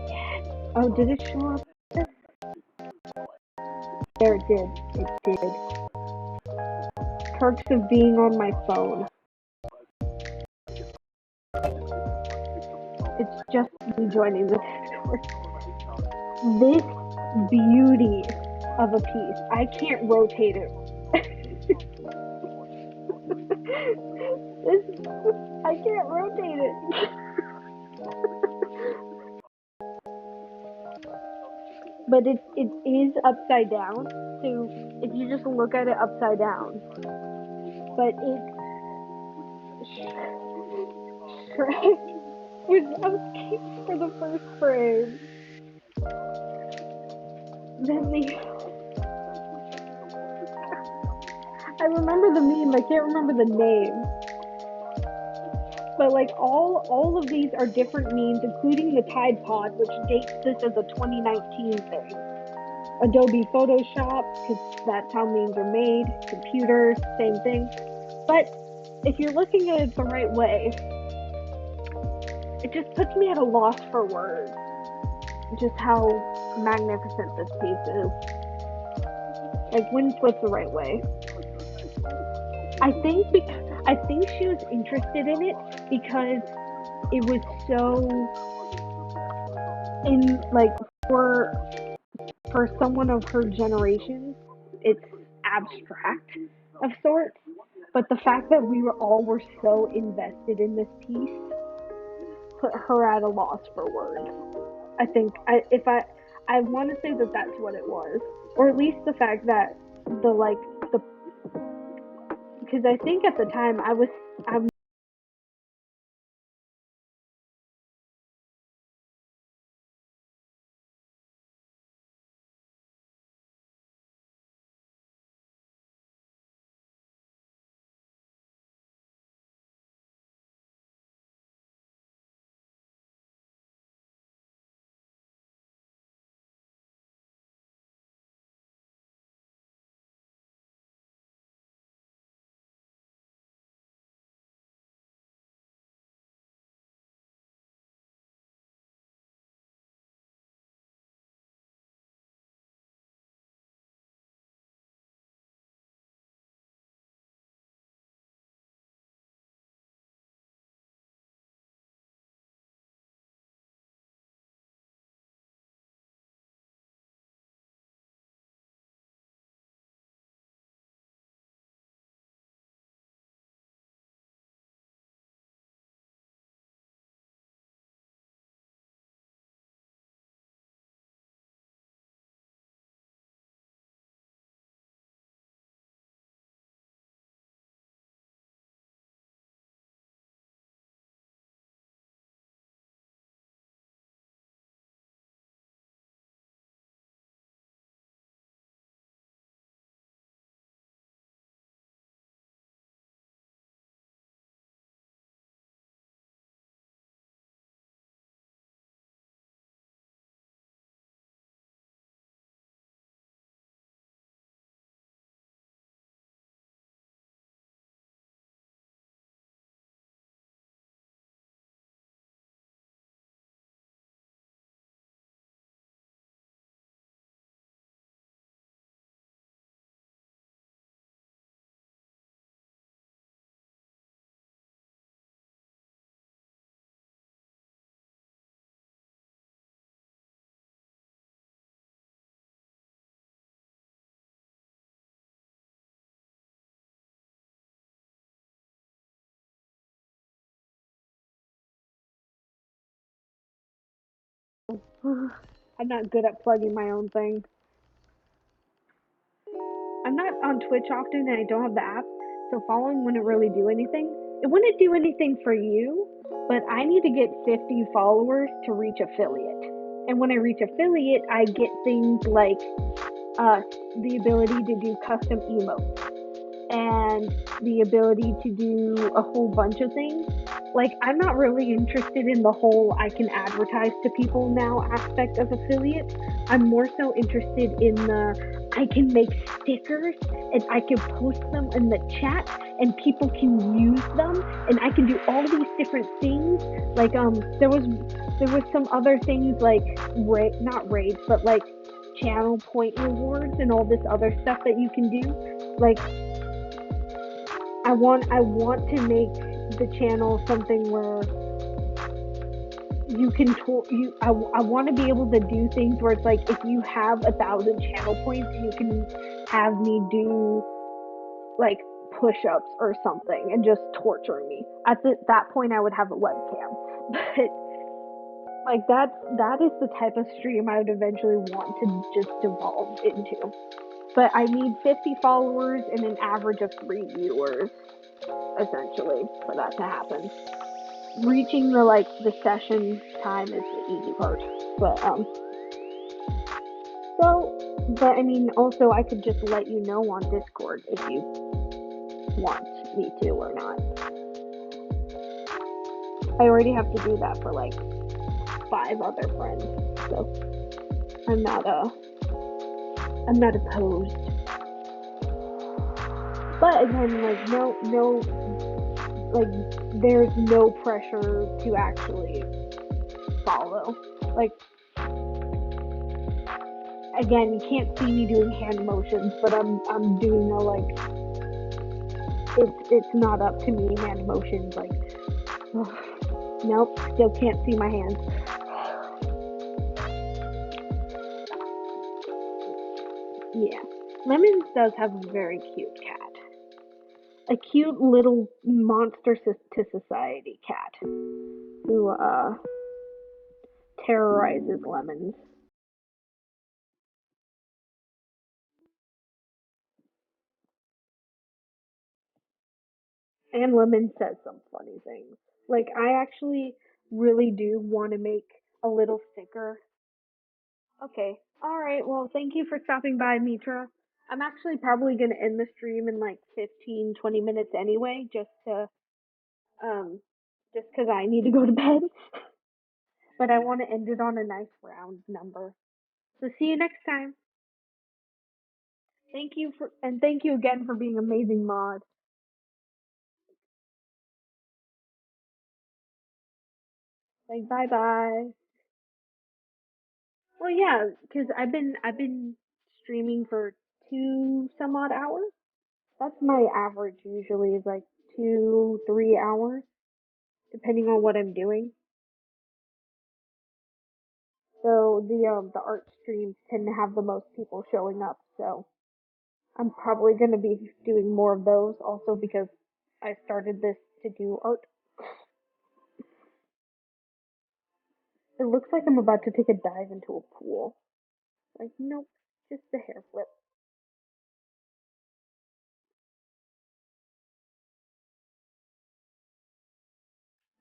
Yes. Oh, did it show up? There it did. It did. Perks of being on my phone. It's just me joining the Discord. This beauty of a piece. I can't rotate it. this, I can't rotate it. But it is upside down. So if you just look at it upside down, but it Shrek was asking for the first frame. Then the I remember the meme. I can't remember the name. But like all of these are different memes, including the Tide Pod, which dates this as a 2019 thing. Adobe Photoshop, because that's how memes are made. Computers, same thing. But if you're looking at it the right way, it just puts me at a loss for words. Just how magnificent this piece is. Like when flipped the right way. I think she was interested in it because it was so in like for someone of her generation, it's abstract of sorts. But the fact that we were so invested in this piece put her at a loss for words. I think I want to say that that's what it was, or at least the fact that the like the because I think at the time I'm I'm not good at plugging my own thing. I'm not on Twitch often and I don't have the app, so following wouldn't really do anything. It wouldn't do anything for you, but I need to get 50 followers to reach affiliate. And when I reach affiliate, I get things like uh, the ability to do custom emotes and the ability to do a whole bunch of things. Like, I'm not really interested in the whole I can advertise to people now aspect of affiliate. I'm more so interested in the I can make stickers and I can post them in the chat and people can use them and I can do all these different things. Like there was some other things like not raids but like channel point rewards and all this other stuff that you can do. Like I want to make the channel something where you can I want to be able to do things where it's like if you have 1,000 channel points you can have me do like push-ups or something and just torture me. At that point I would have a webcam. But like that is the type of stream I would eventually want to just devolve into. But I need 50 followers and an average of 3 viewers essentially for that to happen. Reaching the session time is the easy part. But but I mean also I could just let you know on Discord if you want me to or not. I already have to do that for like 5 other friends, so I'm not I'm not opposed. But again, like no, like there's no pressure to actually follow. Like again, you can't see me doing hand motions, but I'm doing a like it's not up to me hand motions like nope, still can't see my hands. Yeah. Lemons does have a very cute cat. A cute little monster to society cat who terrorizes Lemons. And Lemon says some funny things. Like I actually really do want to make a little sticker. Okay. All right. Well, thank you for stopping by, Mitra. I'm actually probably going to end the stream in like 15, 20 minutes anyway, um just cuz I need to go to bed, but I want to end it on a nice round number. So see you next time. Thank you again for being amazing mod. Like bye bye. Well, yeah, because I've been streaming for 2 some odd hours. That's my average usually is like 2 3 hours, depending on what I'm doing. So the art streams tend to have the most people showing up. So I'm probably gonna be doing more of those also because I started this to do art. It looks like I'm about to take a dive into a pool. Like nope, just a hair flip.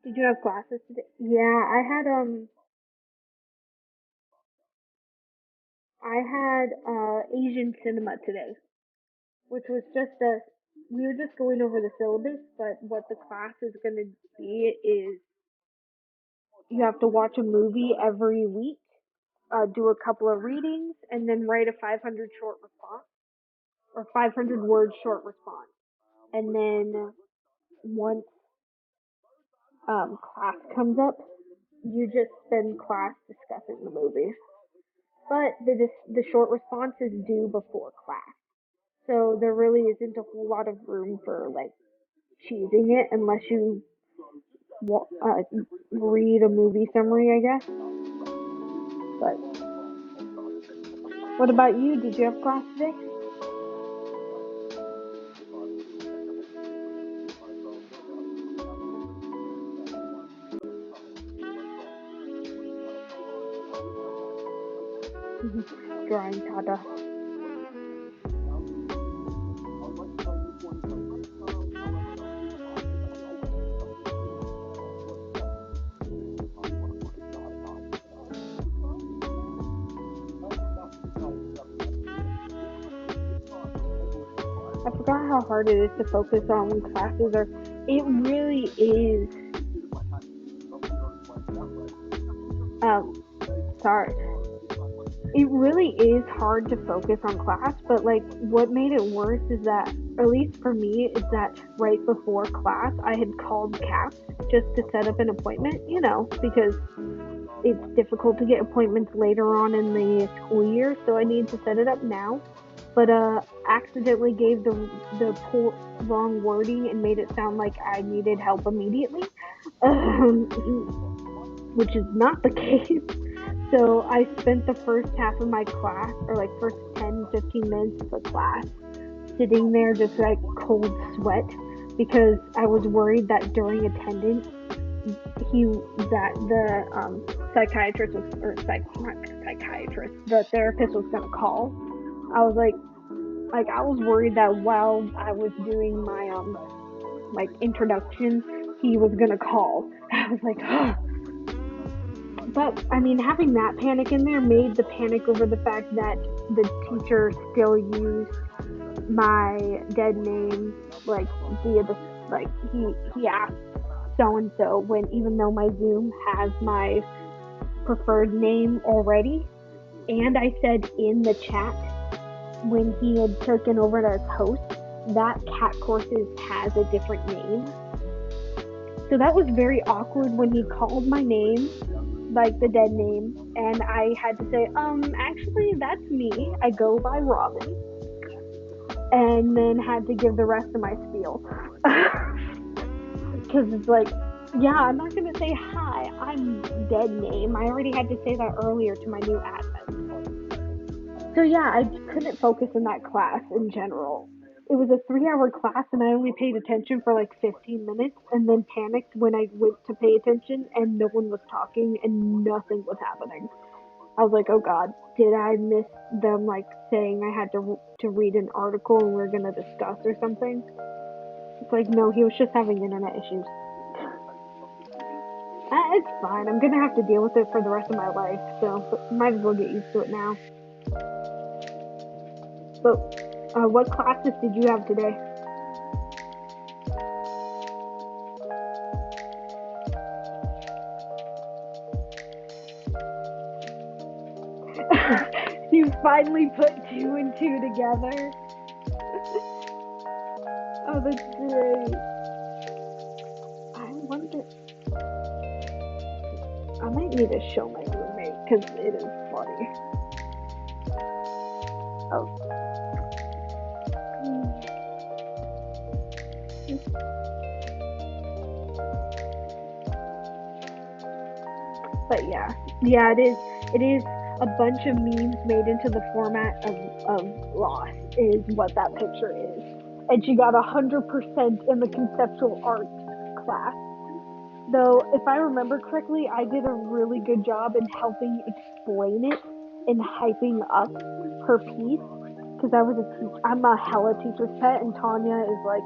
Did you have classes today? Yeah, I had Asian cinema today, which was just a we were just going over the syllabus, but what the class is going to be is you have to watch a movie every week, do a couple of readings, and then write a 500 short response or 500 word short response. And then once class comes up, you just spend class discussing the movie. But the short response is due before class. So there really isn't a whole lot of room for like cheesing it unless you read a movie summary, I guess. But what about you? Did you have class today? Drawing Tata. I forgot how hard it is to focus on when classes are. It really is. Um, sorry. It really is hard to focus on class, but like what made it worse is that, or at least for me, is that right before class, I had called CAPS just to set up an appointment, because it's difficult to get appointments later on in the school year, so I need to set it up now. But accidentally gave the wrong wording and made it sound like I needed help immediately, um, which is not the case. So I spent the first half of my class, or like first 10, 15 minutes of the class, sitting there just like cold sweat because I was worried that during attendance, that the psychiatrist was, or not psychiatrist, the therapist was gonna call. I was like I was worried that while I was doing my like introduction, he was gonna call. I was like, oh. But I mean, having that panic in there made the panic over the fact that the teacher still used my dead name, like via the like he asked. so and so, when even though my Zoom has my preferred name already, and I said in the chat when he had taken over as host that Cat Courses has a different name. So that was very awkward when he called my name, like the dead name, and I had to say, actually, that's me. I go by Robin. And then had to give the rest of my spiel. Because it's like, yeah, I'm not going to say hi, I'm dead name. I already had to say that earlier to my new admin. So yeah, I couldn't focus in that class in general. It was a 3-hour class and I only paid attention for like 15 minutes and then panicked when I went to pay attention and no one was talking and nothing was happening. I was like, oh god, did I miss them like saying I had to read an article and we're gonna discuss or something? It's like, no, he was just having internet issues. It's fine. I'm gonna have to deal with it for the rest of my life, so might as well get used to it now. But what classes did you have today? You finally put 2 and 2 together. Oh, that's great. I wonder. I might need to show my roommate because it is funny. Oh. But yeah, it is. It is a bunch of memes made into the format of Lost is what that picture is. And she got 100% in the conceptual art class. Though, if I remember correctly, I did a really good job in helping explain it and hyping up her piece. Because I'm a hella teacher's pet, and Tanya is like,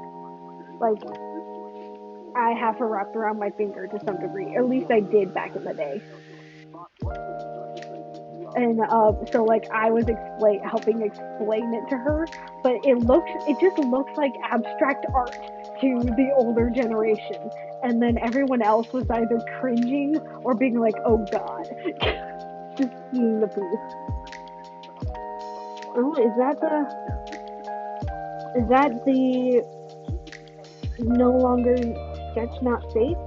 I have her wrapped around my finger to some degree. At least I did back in the day. And so like I was helping explain it to her, but it just looks like abstract art to the older generation, and then everyone else was either cringing or being like, oh god. Just seeing the piece. Oh, is that the no longer sketch not safe?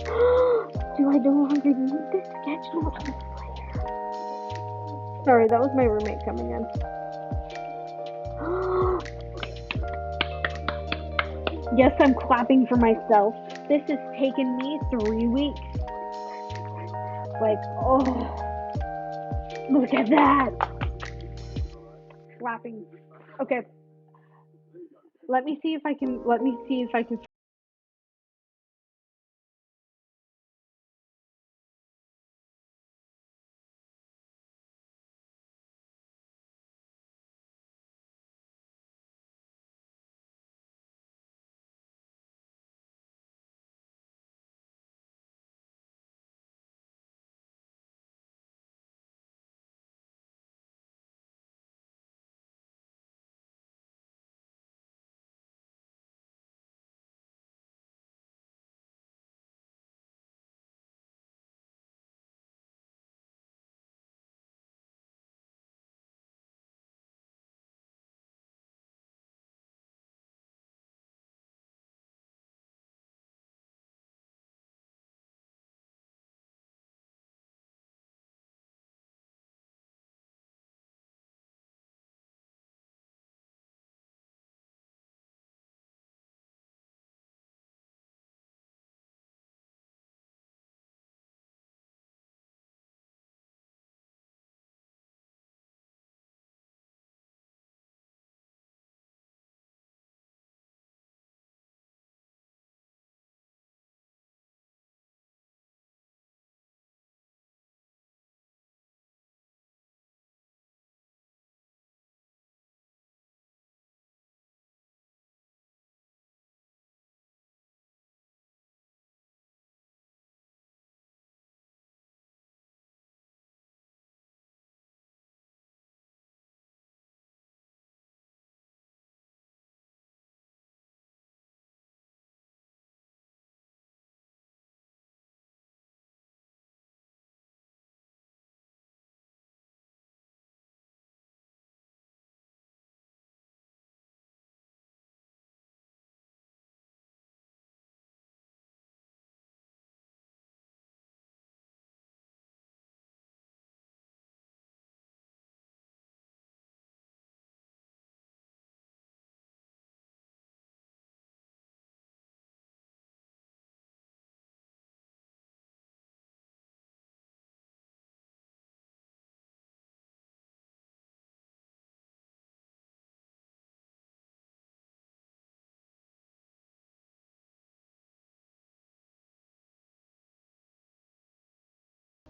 Do I no longer need this sketch not safe? Sorry, that was my roommate coming in. Yes, I'm clapping for myself. This has taken me 3 weeks. Like, oh, look at that. Clapping. Okay. Let me see if I can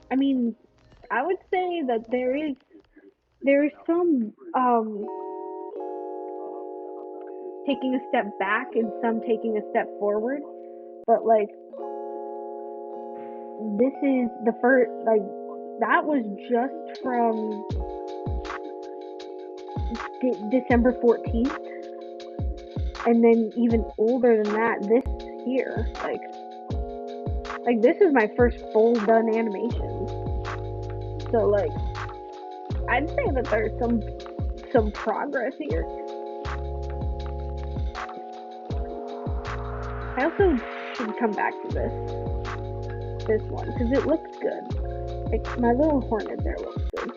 I mean, I would say that there is some taking a step back and some taking a step forward, but like this is the first, like that was just from December 14th, and then even older than that this year, like this is my first full done animation. So like I'd say that there's some progress here. I also should come back to this one because it looks good. Like my little hornet there looks good.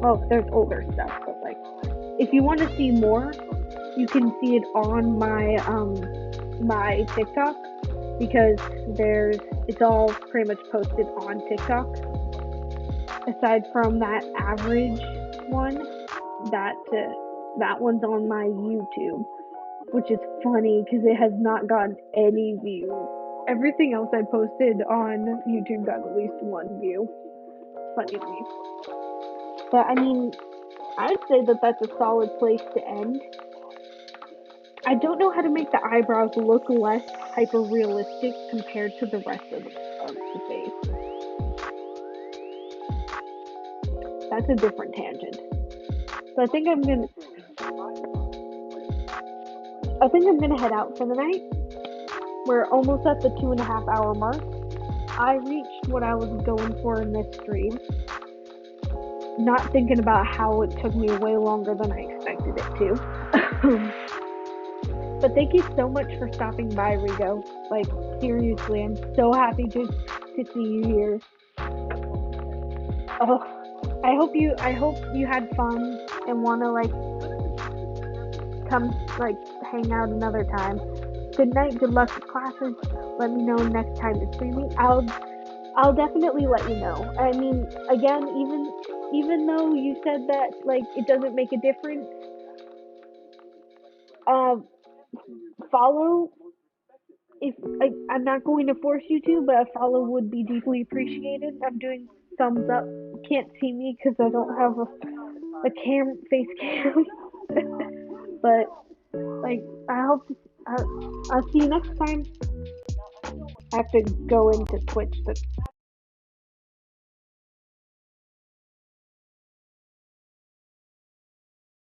Oh, there's older stuff, but like if you want to see more, you can see it on my TikTok because there's it's all pretty much posted on TikTok. Aside from that average one, that one's on my YouTube, which is funny because it has not gotten any views. Everything else I posted on YouTube got at least one view. It's funny to me. But I mean, I'd say that that's a solid place to end. I don't know how to make the eyebrows look less hyper realistic compared to the rest of the face. That's a different tangent. So I think I'm gonna head out for the night. We're almost at the 2.5 hour mark. I reached what I was going for in this stream. Not thinking about how it took me way longer than I expected it to. But thank you so much for stopping by, Rigo. Like seriously, I'm so happy to see you here. Oh, I hope you had fun and wanna like come like hang out another time. Good night, good luck with classes. Let me know next time you're streaming. I'll definitely let you know. I mean, again, even though you said that like it doesn't make a difference, uh, follow if I'm not going to force you to, but a follow would be deeply appreciated. I'm doing thumbs up. You can't see me because I don't have a face cam, but like I hope to, I'll see you next time. I have to go into Twitch to